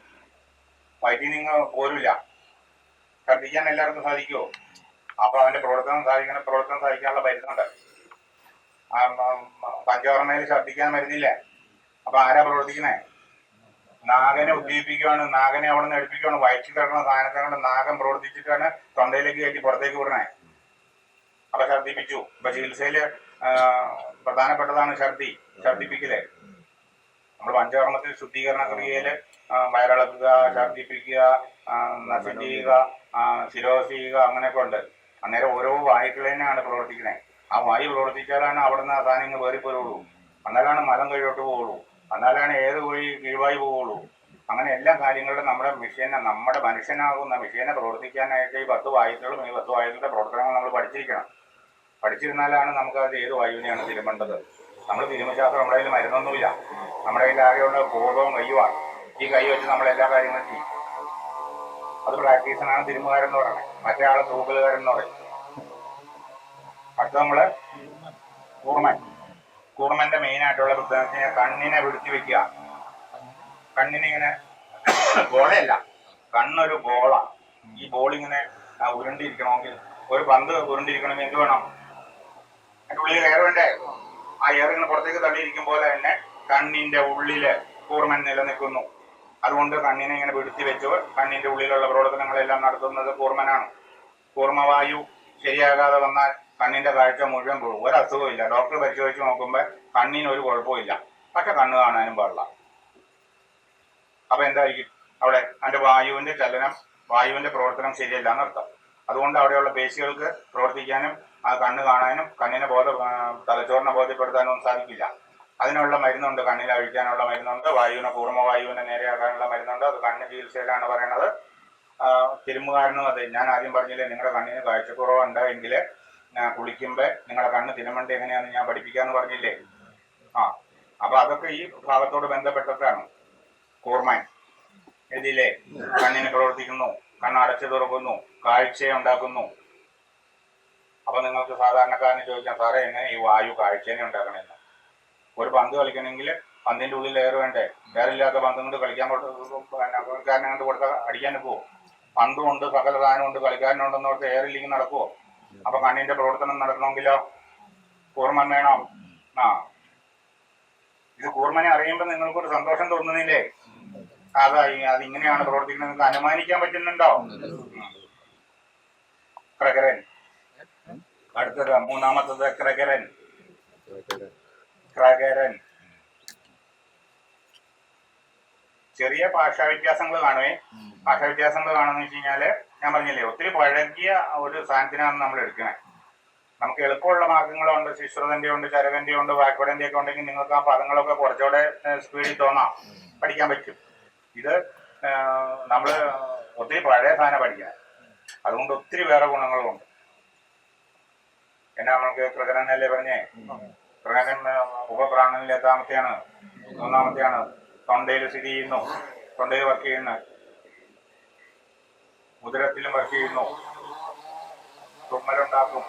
വയറ്റിൽ നിങ്ങൾ പോരില്ല. ഛർദ്ദിക്കാൻ എല്ലാവർക്കും സാധിക്കുമോ? അപ്പൊ അവന്റെ പ്രവർത്തനം സാധിക്കാനുള്ള മരുന്നുണ്ട്. പഞ്ചവർണ്ണയിൽ ഛർദ്ദിക്കാൻ മരുന്നില്ലേ? അപ്പൊ ആരാ പ്രവർത്തിക്കണേ? നാഗനെ ഉദ്ദീപിക്കുകയാണ്. നാഗനെ അവിടെ നിന്ന് എടുപ്പിക്കുകയാണ്. വയറ്റിൽ കിടക്കുന്ന സാധനത്തെ കൊണ്ട് നാഗൻ പ്രവർത്തിച്ചിട്ടാണ് തൊണ്ടയിലേക്ക് കയറ്റി പുറത്തേക്ക് വിടണേ. അപ്പൊ ഛർദ്ദിപ്പിച്ചു. ഇപ്പൊ ചികിത്സയില് പ്രധാനപ്പെട്ടതാണ് ഛർദ്ദിപ്പിക്കല്. നമ്മൾ പഞ്ചകർമ്മത്തിൽ ശുദ്ധീകരണ ക്രിയയില് വയറിളക്കുക, ഛർദ്ദിപ്പിക്കുക, നശം ചെയ്യുക, ശിരോസ് ചെയ്യുക, അങ്ങനെയൊക്കെ ഉണ്ട്. അന്നേരം ഓരോ വായുക്കൾ തന്നെയാണ് പ്രവർത്തിക്കുന്നത്. ആ വായു പ്രവർത്തിച്ചാലാണ് അവിടുന്ന് ആ സാധനങ്ങൾ വേറിപ്പോരുള്ളൂ. എന്നാലാണ് മലം കഴിയോട്ട് പോവുള്ളൂ. എന്നാലാണ് ഏത് വഴി കീഴ്വായി പോവുള്ളൂ. അങ്ങനെ എല്ലാ കാര്യങ്ങളിലും നമ്മുടെ മനുഷ്യനാകുന്ന മെഷീനെ പ്രവർത്തിക്കാനായിട്ട് ഈ 10 വായുക്കളും ഈ 10 വായുക്കളുടെ പ്രവർത്തനങ്ങൾ നമ്മൾ പഠിച്ചിരിക്കണം. പഠിച്ചിരുന്നാലാണ് നമുക്കത് ഏത് വായുവിനെയാണ് തിരുമേണ്ടത്. നമ്മൾ തിരുമശാസ്ത്രം നമ്മുടെ കയ്യിൽ മരുന്നൊന്നുമില്ല. നമ്മുടെ കയ്യിൽ ആകെയുള്ള പൂർവ്വവും കയ്യുമാണ്. ഈ കൈ വെച്ച് നമ്മൾ എല്ലാ കാര്യങ്ങളും ചെയ്യും. അത് പ്രാക്ടീസിനാണ് തിരുമുകാരൻ എന്ന് പറയുന്നത്. മറ്റേ ആള് തൂക്കലുകാരൻ എന്ന് പറയും. അടുത്ത നമ്മള് കൂർമന്റെ മെയിൻ ആയിട്ടുള്ള പ്രത്യേകത കണ്ണിനെ പിടിച്ചു വെക്കുക. കണ്ണിനെ ഇങ്ങനെ ബോളയല്ല, കണ്ണൊരു ബോളാണ്. ഈ ബോളിങ്ങനെ ഉരുണ്ടിരിക്കണമെങ്കിൽ, ഒരു പന്ത് ഉരുണ്ടിരിക്കണമെങ്കിൽ എന്ത് വേണം? അതിൻ്റെ ഉള്ളിൽ എയർ വേണ്ടേ? ആ എയർ ഇങ്ങനെ പുറത്തേക്ക് തള്ളിയിരിക്കും പോലെ തന്നെ കണ്ണിന്റെ ഉള്ളില് കൂർമൻ നിലനിൽക്കുന്നു. അതുകൊണ്ട് കണ്ണിനെ ഇങ്ങനെ പിടിച്ചു വെച്ച് കണ്ണിന്റെ ഉള്ളിലുള്ള പ്രവർത്തനങ്ങളെല്ലാം നടത്തുന്നത് കൂർമനാണ്. കൂർമവായു ശരിയാകാതെ വന്നാൽ കണ്ണിന്റെ കാഴ്ച മുഴുവൻ പോകും. ഒരു അസുഖമില്ല. ഡോക്ടർ പരിശോധിച്ച് നോക്കുമ്പോൾ കണ്ണിന് ഒരു കുഴപ്പമില്ല, പക്ഷെ കണ്ണ് കാണാനും പാടില്ല. അപ്പൊ എന്തായിരിക്കും അവിടെ? അതിന്റെ വായുവിന്റെ ചലനം, വായുവിന്റെ പ്രവർത്തനം ശരിയല്ല എന്നർത്ഥം. അതുകൊണ്ട് അവിടെയുള്ള പേശികൾക്ക് പ്രവർത്തിക്കാനും ആ കണ്ണ് കാണാനും കണ്ണിനെ തലച്ചോറിനെ ബോധ്യപ്പെടുത്താനും സാധിക്കില്ല. അതിനുള്ള മരുന്നുണ്ട്, കണ്ണിൽ അഴിക്കാനുള്ള മരുന്നുണ്ട്, കൂർമ്മവായുവിനെ നേരെയാക്കാനുള്ള മരുന്നുണ്ട്. അത് കണ്ണ് ചികിത്സയിലാണ് പറയണത്. തിരുമുകാരനും അതെ, ഞാൻ ആദ്യം പറഞ്ഞില്ലേ, നിങ്ങളുടെ കണ്ണിന് കാഴ്ചക്കുറവുണ്ട് എങ്കിൽ കുളിക്കുമ്പോൾ നിങ്ങളുടെ കണ്ണ് തിരുമണ്ട എങ്ങനെയാണെന്ന് ഞാൻ പഠിപ്പിക്കാന്ന് പറഞ്ഞില്ലേ? അപ്പൊ അതൊക്കെ ഈ ഭാഗത്തോട് ബന്ധപ്പെട്ടിട്ടാണ്. കൂർമൻ എഴുതിയില്ലേ? കണ്ണിന് പ്രവർത്തിക്കുന്നു, കണ്ണടച്ചു തുറക്കുന്നു, കാഴ്ചയെ ഉണ്ടാക്കുന്നു. അപ്പൊ നിങ്ങൾക്ക് സാധാരണക്കാരന് ചോദിക്കാം, സാറേ എങ്ങനെ ഈ വായു കാഴ്ചയെ ഉണ്ടാക്കണമെന്ന്? ഒരു പന്ത് കളിക്കണമെങ്കിൽ പന്തിന്റെ ഉള്ളിൽ എയർ വേണ്ടേ? എയറില്ലാത്ത പന്ത് കൊണ്ട് കളിക്കാൻ കളിക്കാരനെ കൊണ്ട് കൊടുത്താൽ അടിക്കാൻ പോവോ? പന്തുമുണ്ട്, സകല സാധനമുണ്ട്, കളിക്കാരനുണ്ടെന്ന് ഓർത്ത് എയറില്ലെങ്കിൽ നടക്കുവോ? അപ്പൊ കണ്ണിന്റെ പ്രവർത്തനം നടക്കണമെങ്കിലോ കൂർമൻ വേണം. ഇത് കൂർമനെ അറിയുമ്പോൾ നിങ്ങൾക്കൊരു സന്തോഷം തോന്നുന്നില്ലേ? അതിങ്ങനെയാണ് പ്രവർത്തിക്കുന്നത് നിങ്ങൾക്ക് അനുമാനിക്കാൻ പറ്റുന്നുണ്ടോ? ക്രകരൻ. അടുത്തത് മൂന്നാമത്തത് ക്രകരൻ. ചെറിയ ഭാഷാ വ്യത്യാസങ്ങൾ കാണുമേ. ഭാഷാ വ്യത്യാസങ്ങൾ കാണുമെന്ന് വെച്ച് കഴിഞ്ഞാല് ഞാൻ പറഞ്ഞില്ലേ, ഒത്തിരി പഴകിയ ഒരു സാധനത്തിനാണ് നമ്മൾ എടുക്കണേ. നമുക്ക് എളുപ്പമുള്ള മാർഗങ്ങളുണ്ട്, ശിശ്രുതന്റെ ഉണ്ട്, ചരകന്റെ ഉണ്ട്, വാക്വടന്റെ ഒക്കെ ഉണ്ടെങ്കിൽ നിങ്ങൾക്ക് ആ പദങ്ങളൊക്കെ കുറച്ചുകൂടെ സ്പീഡിൽ തോന്നാം, പഠിക്കാൻ പറ്റും. ഇത് നമ്മള് ഒത്തിരി പഴയ സാധനം പഠിക്കാൻ, അതുകൊണ്ട് ഒത്തിരി വേറെ ഗുണങ്ങളുമുണ്ട്. എന്നാ നമ്മൾക്ക് പ്രകടനല്ലേ പറഞ്ഞേ? പ്രകടനം ഉപപ്രാണനിൽ എത്രാമത്തെയാണ്? 3-ാമത്തെയാണ്. തൊണ്ടയിൽ സ്ഥിതി ചെയ്യുന്നു, തൊണ്ടയിൽ വർക്ക് ചെയ്യുന്നു, ഉദരത്തിലും വർക്ക് ചെയ്യുന്നു, തുമ്മലുണ്ടാക്കും,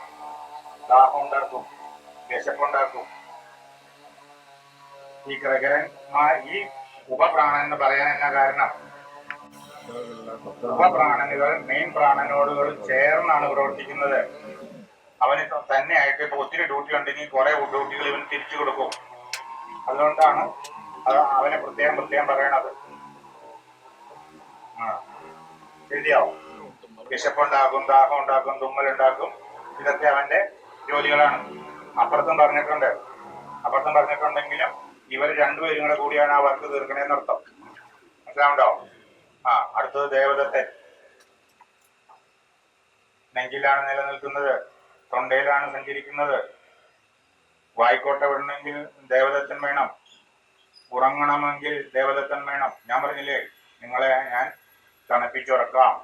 ദാഹം ഉണ്ടാക്കും, വിശപ്പുണ്ടാക്കും. ഈ ക്രകരൻ ഈ ഉപപ്രാണൻ എന്ന് പറയാൻ എന്നാ കാരണം? ഉപപ്രാണനുകൾ മെയിൻ പ്രാണനോടുകൾ ചേർന്നാണ് പ്രവർത്തിക്കുന്നത്. അവന് തന്നെയായിട്ട് ഇപ്പൊ ഒത്തിരി ഡ്യൂട്ടി ഉണ്ടെങ്കിൽ കുറെ ഡ്യൂട്ടികൾ ഇവന് തിരിച്ചു കൊടുക്കും. അതുകൊണ്ടാണ് അവനെ പ്രത്യേകം പറയണത്. ശരിയാവും. വിശപ്പുണ്ടാക്കും, ദാഹം ഉണ്ടാക്കും, തുമ്മലുണ്ടാക്കും. ഇതൊക്കെ അവന്റെ ജോലികളാണ്. അപ്പുറത്തും പറഞ്ഞിട്ടുണ്ടെങ്കിലും ഇവർ രണ്ടുപേരും കൂടെ കൂടിയാണ് ആ വർക്ക് തീർക്കണേന്നർത്ഥം. മനസ്സിലാവുണ്ടോ? അടുത്തത് ദേവദത്തൻ. നെഞ്ചിലാണ് നിലനിൽക്കുന്നത്, തൊണ്ടയിലാണ് സഞ്ചരിക്കുന്നത്. വായിക്കോട്ട വിടണമെങ്കിൽ ദേവദത്തൻ വേണം, ഉറങ്ങണമെങ്കിൽ ദേവദത്തൻ വേണം. ഞാൻ പറഞ്ഞില്ലേ, നിങ്ങളെ ഞാൻ തണുപ്പിച്ചുറക്കാം.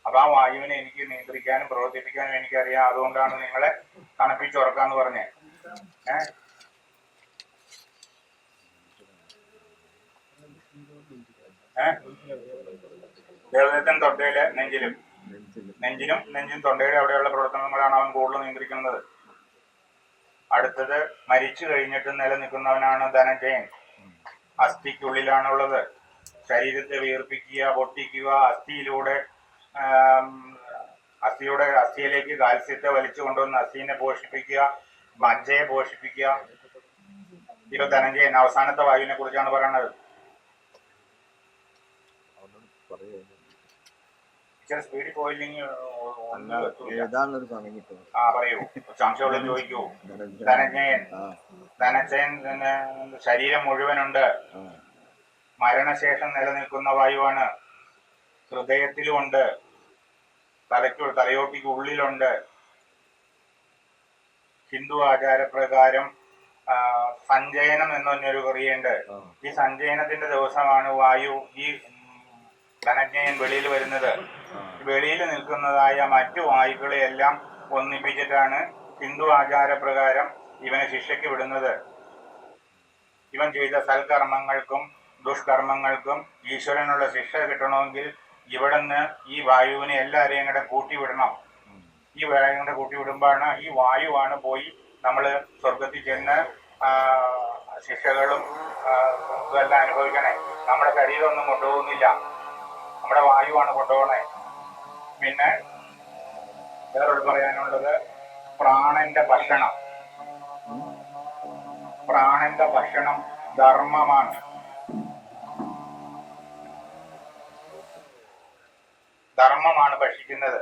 അപ്പൊ ആ വായുവിനെ എനിക്ക് നിയന്ത്രിക്കാനും പ്രവർത്തിപ്പിക്കാനും എനിക്കറിയാം. അതുകൊണ്ടാണ് നിങ്ങളെ തണുപ്പിച്ചുറക്കാന്ന് പറഞ്ഞേ. ദേവദത്തൻ തൊണ്ടയില് നെഞ്ചിനും തൊണ്ടയുടെ അവിടെയുള്ള പ്രവർത്തനങ്ങളാണ് അവൻ കൂടുതൽ നിയന്ത്രിക്കുന്നത്. അടുത്തത് മരിച്ചു കഴിഞ്ഞിട്ട് നിലനിൽക്കുന്നവനാണ് ധനഞ്ജയൻ. അസ്ഥിക്കുള്ളിലാണുള്ളത്. ശരീരത്തെ വീർപ്പിക്കുക, പൊട്ടിക്കുക, അസ്ഥിയിലേക്ക് കാൽസ്യത്തെ വലിച്ചു കൊണ്ടുവന്ന് അസ്ഥിനെ പോഷിപ്പിക്കുക, മജ്ജയെ പോഷിപ്പിക്കുക. ഇപ്പൊ ധനഞ്ജയൻ അവസാനത്തെ വായുവിനെ കുറിച്ചാണ് പറയണത്. സ്പീഡിൽ പോയില്ലെങ്കിൽ പറയൂ, സംശയമുള്ള ചോദിക്കൂ. ധനഞ്ജയൻ ശരീരം മുഴുവനുണ്ട്. മരണശേഷം നിലനിൽക്കുന്ന വായുവാണ്. ഹൃദയത്തിലുമുണ്ട്, തലയോട്ടിക്ക് ഉള്ളിലുണ്ട്. ഹിന്ദു ആചാരപ്രകാരം സഞ്ചയനം എന്ന് പറഞ്ഞൊരു ക്രിയയുണ്ട്. ആ. ഈ സഞ്ചയനത്തിന്റെ ദിവസമാണ് വായു ഈ ധനജ്ഞയൻ വെളിയിൽ വരുന്നത്. വെളിയിൽ നിൽക്കുന്നതായ മറ്റു വായുക്കളെയെല്ലാം ഒന്നിപ്പിച്ചിട്ടാണ് ഹിന്ദു ആചാരപ്രകാരം ഇവനെ ശിക്ഷയ്ക്ക് വിടുന്നത്. ഇവൻ ചെയ്ത സൽക്കർമ്മങ്ങൾക്കും ദുഷ്കർമ്മങ്ങൾക്കും ഈശ്വരനുള്ള ശിക്ഷ കിട്ടണമെങ്കിൽ ഇവിടുന്ന് ഈ വായുവിനെ എല്ലാവരെയും കൂടെ കൂട്ടിവിടണം. ഈ വായു കൂടെ കൂട്ടിവിടുമ്പോഴാണ് ഈ വായുവാണ് പോയി നമ്മൾ സ്വർഗത്തിൽ ചെന്ന് ശിക്ഷകളും ഇതെല്ലാം അനുഭവിക്കണേ. നമ്മുടെ ശരീരമൊന്നും കൊണ്ടുപോകുന്നില്ല, നമ്മുടെ വായുവാണ് കൊണ്ടുപോകണേ. പിന്നെ വേറൊരു പറയാനുള്ളത്, പ്രാണന്റെ ഭക്ഷണം ധർമ്മമാണ്. ധർമ്മമാണ് ഭക്ഷിക്കുന്നത്.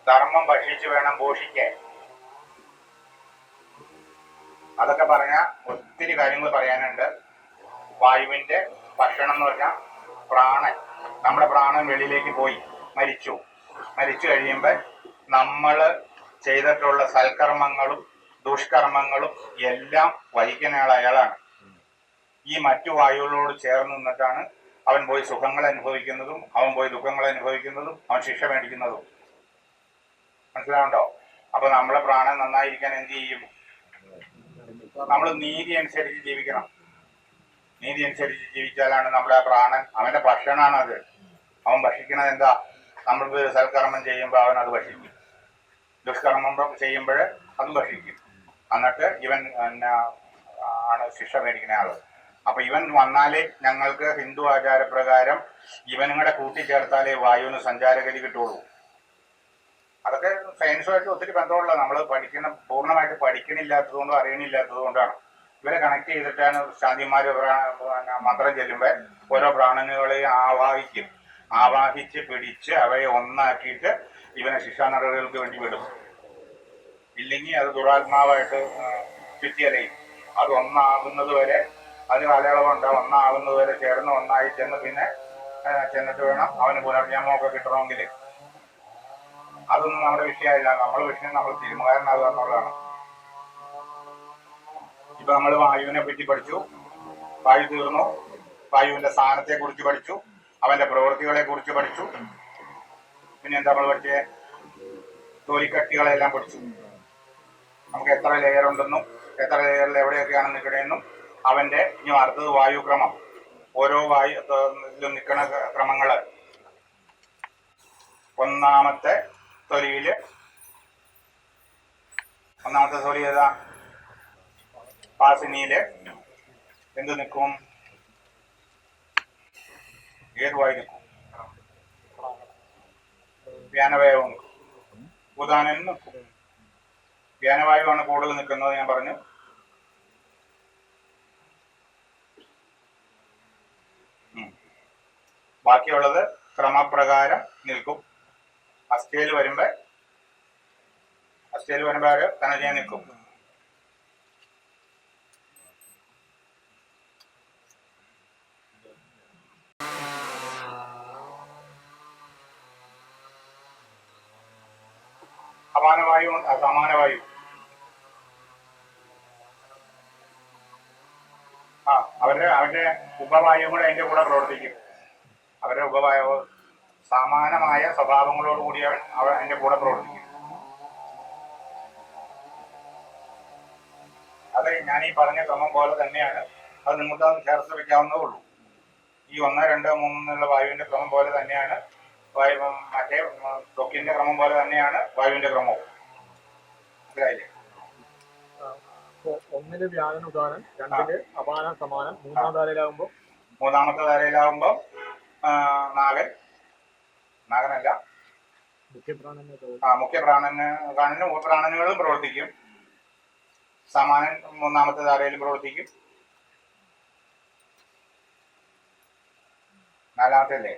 ധർമ്മം ഭക്ഷിച്ച് വേണം പോഷിക്കാൻ. അതൊക്കെ പറഞ്ഞാൽ ഒത്തിരി കാര്യങ്ങൾ പറയാനുണ്ട്. വായുവിന്റെ ഭക്ഷണം എന്ന് പറഞ്ഞാൽ പ്രാണൻ. നമ്മുടെ പ്രാണൻ വെളിയിലേക്ക് പോയി മരിച്ചു കഴിയുമ്പോൾ നമ്മൾ ചെയ്തിട്ടുള്ള സൽക്കർമ്മങ്ങളും ദുഷ്കർമ്മങ്ങളും എല്ലാം വഹിക്കുന്ന അയാളാണ്. ഈ മറ്റു വായുകളോട് ചേർന്ന് നിന്നിട്ടാണ് അവൻ പോയി സുഖങ്ങൾ അനുഭവിക്കുന്നതും അവൻ പോയി ദുഃഖങ്ങൾ അനുഭവിക്കുന്നതും അവൻ ശിക്ഷ മേടിക്കുന്നതും. മനസ്സിലാവുണ്ടോ? അപ്പൊ നമ്മളെ പ്രാണൻ നന്നായിരിക്കാൻ എന്ത് ചെയ്യും? നമ്മൾ നീതി അനുസരിച്ച് ജീവിക്കണം. നീതി അനുസരിച്ച് ജീവിച്ചാലാണ് നമ്മുടെ പ്രാണൻ, അവന്റെ ഭക്ഷണമാണ് അത്. അവൻ ഭക്ഷിക്കണത് എന്താ? നമ്മൾക്ക് സൽക്കർമ്മം ചെയ്യുമ്പോൾ അവൻ അത് ഭക്ഷിക്കും, ദുഷ്കർമ്മം ചെയ്യുമ്പോൾ അതും ഭക്ഷിക്കും. എന്നിട്ട് ഇവൻ ആണ് ശിക്ഷ മേടിക്കുന്ന ആള്. അപ്പൊ ഇവൻ വന്നാലേ ഞങ്ങൾക്ക് ഹിന്ദു ആചാരപ്രകാരം ഇവനും കൂടെ കൂട്ടിച്ചേർത്താലേ വായുവിന് സഞ്ചാരഗതി കിട്ടുള്ളൂ. അതൊക്കെ സയൻസുമായിട്ട് ഒത്തിരി ബന്ധമുള്ള, നമ്മൾ പൂർണ്ണമായിട്ട് പഠിക്കണില്ലാത്തതുകൊണ്ടും അറിയണില്ലാത്തത് കൊണ്ടാണ്. ഇവരെ കണക്ട് ചെയ്തിട്ടാണ് ശാന്തിമാര് മന്ത്രം ചെല്ലുമ്പോൾ ഓരോ പ്രാണനുകളെ ആവാഹിച്ച് പിടിച്ച് അവയെ ഒന്നാക്കിയിട്ട് ഇവനെ ശിക്ഷാ നടപടികൾക്ക് വേണ്ടി വിടും. ഇല്ലെങ്കിൽ അത് ദുരാത്മാവായിട്ട് ചുറ്റിയലയും. അത് ഒന്നാകുന്നത് വരെ അതിന് കാലയളവുണ്ട്. ഒന്നാകുന്നത് വരെ ചേർന്ന് ഒന്നായി ചെന്ന് പിന്നെ ചെന്നിട്ട് വേണം അവന് പുനർജന്മമൊക്കെ കിട്ടണമെങ്കിൽ. അതൊന്നും നമ്മുടെ വിഷയമല്ല. നമ്മുടെ വിഷയം നമ്മൾ തീരുമാനമാകുക എന്നുള്ളതാണ്. ഇപ്പൊ നമ്മൾ വായുവിനെ പറ്റി പഠിച്ചു, വായു തീർന്നു. വായുവിന്റെ സ്ഥാനത്തെ കുറിച്ച് പഠിച്ചു, അവന്റെ പ്രവൃത്തികളെ കുറിച്ച് പഠിച്ചു. പിന്നെ എന്താ നമ്മൾ പഠിച്ചേ? തൊലിക്കട്ടികളെല്ലാം പഠിച്ചു. നമുക്ക് എത്ര ലെയർ ഉണ്ടെന്നും എത്ര ലെയറിൽ എവിടെയൊക്കെയാണ് നിൽക്കണമെന്നും അവന്റെ ഇനി അടുത്തത് വായുക്രമം. ഓരോ വായുലും നിൽക്കണ ക്രമങ്ങള്. ഒന്നാമത്തെ തൊലി ഏതാ? പാസിനിയില് എന്ത് നിൽക്കും? ഏത് വായു നിൽക്കും? വ്യാനവായു നിൽക്കും. ഉദാഹരണം നിൽക്കും. വ്യാനവായുവാണ് കൂടുതൽ നിൽക്കുന്നത് ഞാൻ പറഞ്ഞു. ബാക്കിയുള്ളത് ക്രമപ്രകാരം നിൽക്കും. അസ്ഥിയിൽ വരുമ്പോ അവര് തന്നെ ചെയ്യാൻ നിൽക്കും. സമാനവായു അവരുടെ ഉപവായു കൂടെ അതിന്റെ കൂടെ പ്രവർത്തിക്കും. അവരുടെ ഉപവായു സമാനമായ സ്വഭാവങ്ങളോട് കൂടി അവർ അതിന്റെ കൂടെ പ്രവർത്തിക്കും. അത് ഞാൻ ഈ പറഞ്ഞ ക്രമം പോലെ തന്നെയാണ്. അത് നിങ്ങൾക്ക് അത് ചേർത്ത് വെക്കാവുന്നതേ ഉള്ളൂ. ഈ 1, 2, 3 എന്നുള്ള വായുവിന്റെ ക്രമം പോലെ തന്നെയാണ് മറ്റേ ത്വക്കിന്റെ ക്രമം പോലെ തന്നെയാണ് വായുവിന്റെ ക്രമവും. മനസ്സിലായില്ലേ? ഒന്നില് വ്യാനൻ ഉദാനം, 2 അപാനം സമാനം, മൂന്നാമത്തെ ധാരയിലാകുമ്പോ നാഗനല്ല മുഖ്യപ്രാണനും ഉപപ്രാണനുകളും പ്രവർത്തിക്കും. സമാനൻ 3ാമത്തെ ധാരയിലും പ്രവർത്തിക്കും. 4ാമത്തെ അല്ലേ?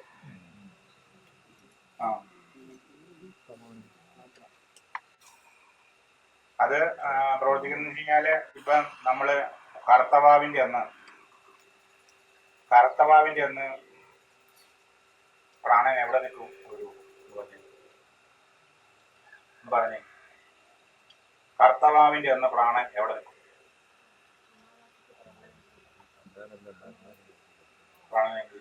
അത് പ്രവർത്തിക്കുന്ന വെച്ച് കഴിഞ്ഞാല് ഇപ്പൊ നമ്മള് കർത്തവാവിന്റെ അന്ന് പ്രാണൻ എവിടെ നിൽക്കും? ഒരു പറഞ്ഞേ, കർത്തവാവിന്റെ അന്ന് പ്രാണൻ എവിടെ നിൽക്കും? പ്രാണനെങ്കിൽ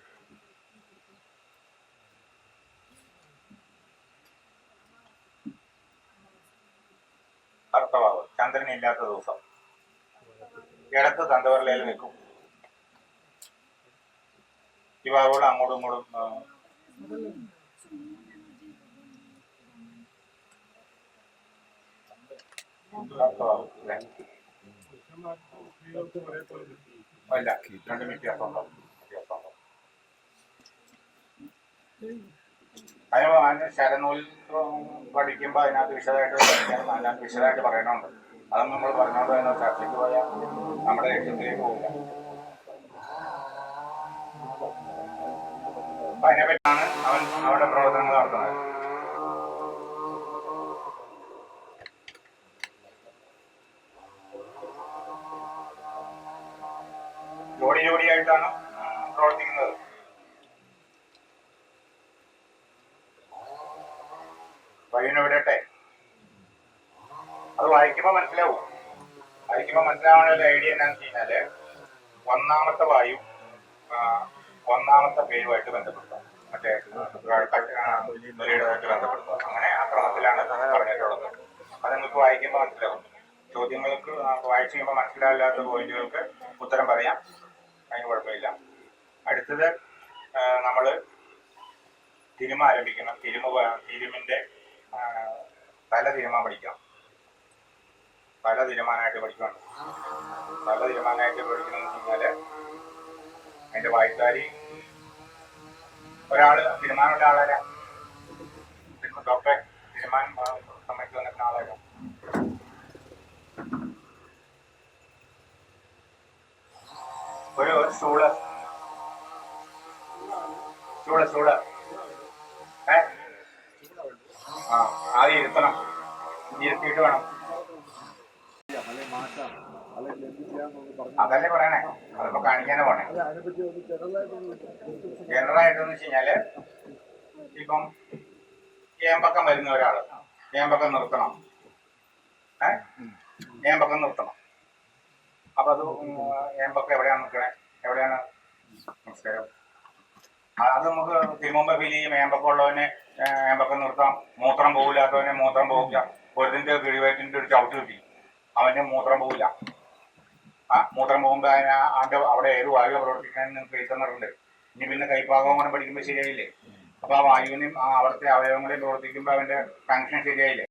ഭർത്തവാവ് ചന്ദ്രൻ ഇല്ലാത്ത ദിവസം ഇടത്ത് തന്തവരലയിൽ വെക്കും. ഈ വാവുകൾ അങ്ങോട്ടും ഇങ്ങോട്ടും ഭർത്തവാവ് അല്ലേ? അല്ല, രണ്ടും വ്യത്യാസമുണ്ടാവും. അതിന് ശരനൂൽ പഠിക്കുമ്പോൾ അതിനകത്ത് വിശദമായിട്ട് പറയണുണ്ട്. അതൊന്നും നമ്മൾ പറഞ്ഞോണ്ട് തന്നെ ചർച്ചയ്ക്ക് പോയാൽ നമ്മുടെ ലക്ഷ്യത്തിലേക്ക് പോകില്ല. അപ്പൊ അതിനെപ്പറ്റിയാണ് അവൻ അവരുടെ പ്രവർത്തനങ്ങൾ നടത്തുന്നത്. ജോഡിയായിട്ടാണ് പ്രവർത്തിക്കുന്നത്. വൈകിനെ വിടട്ടെ, അത് വായിക്കുമ്പോൾ മനസ്സിലാവും. വായിക്കുമ്പോൾ മനസ്സിലാവാനുള്ള ഒരു ഐഡിയ എന്താണെന്ന് വെച്ച് കഴിഞ്ഞാല് ഒന്നാമത്തെ വായു ഒന്നാമത്തെ പേരുമായിട്ട് ബന്ധപ്പെടുത്തുക, മറ്റേ തൊലിയുമായിട്ട് ബന്ധപ്പെടുത്തുക. അങ്ങനെ ആ ക്രമത്തിലാണ് പറഞ്ഞിട്ടുള്ളത്. അത് നിങ്ങൾക്ക് വായിക്കുമ്പോൾ മനസ്സിലാവും. ചോദ്യങ്ങൾക്ക് വായിച്ചു കഴിയുമ്പോൾ മനസ്സിലാവില്ലാത്ത പോയിന്റുകൾക്ക് ഉത്തരം പറയാം, അതിന് കുഴപ്പമില്ല. അടുത്തത് നമ്മൾ തിരുമ ആരംഭിക്കണം. തിരുമിന്റെ തല തിരുമാൻ പഠിക്കണം. തല തിരുമാനായിട്ട് പഠിക്കണം. തല തിരുമാനായിട്ട് പഠിക്കണമെന്ന് വെച്ച് കഴിഞ്ഞാല് അതിന്റെ വായ്ത്താരി തിരുമാനുള്ള ആളാരാ? ഡോക്ടറെ തിരുമാൻ സമ്മതിച്ചു വന്നിട്ടുള്ള ആളാരാ? ഒരു സ്റ്റൂള് ആദ്യം ഇരുത്തണം. ഇരുത്തിയിട്ട് വേണം. അതല്ലേ പറയണേ, അതിപ്പോ കാണിക്കാനേ പോണേ. ജനറലായിട്ടെന്ന് വെച്ച് കഴിഞ്ഞാല് ഇപ്പം ഏമ്പക്കം വരുന്ന ഒരാള് ഏമ്പക്കം നിർത്തണം. ഏമ്പക്കം നിർത്തണം. അപ്പൊ അത് ഏമ്പക്കം എവിടെയാണ് നിൽക്കണേ? എവിടെയാണ്? നമസ്കാരം. അത് നമുക്ക് തിരുമുമ്പ് ഫീൽ ചെയ്യും. ഏമ്പക്കം ഉള്ളവനെ ഏമ്പക്കം നിർത്താം. മൂത്രം പോകില്ലാത്തവനെ മൂത്രം പോകില്ല. ഒരുതിന്റെ കിഴിവയറ്റിന്റെ ഒരു ചവിട്ട് കിട്ടി, അവന്റെ മൂത്രം പോകില്ല. മൂത്രം പോകുമ്പോ അവിടെ ഏത് വായു പ്രവർത്തിക്കാൻ നിങ്ങൾക്ക് എഴുതുന്നുണ്ട്. ഇനി പിന്നെ കൈപ്പാകം പഠിക്കുമ്പോൾ ശരിയായില്ലേ? അപ്പൊ ആ വായുവിനും അവിടുത്തെ അവയവങ്ങളെയും പ്രവർത്തിക്കുമ്പോൾ അവന്റെ ഫങ്ഷൻ ശരിയായില്ലേ?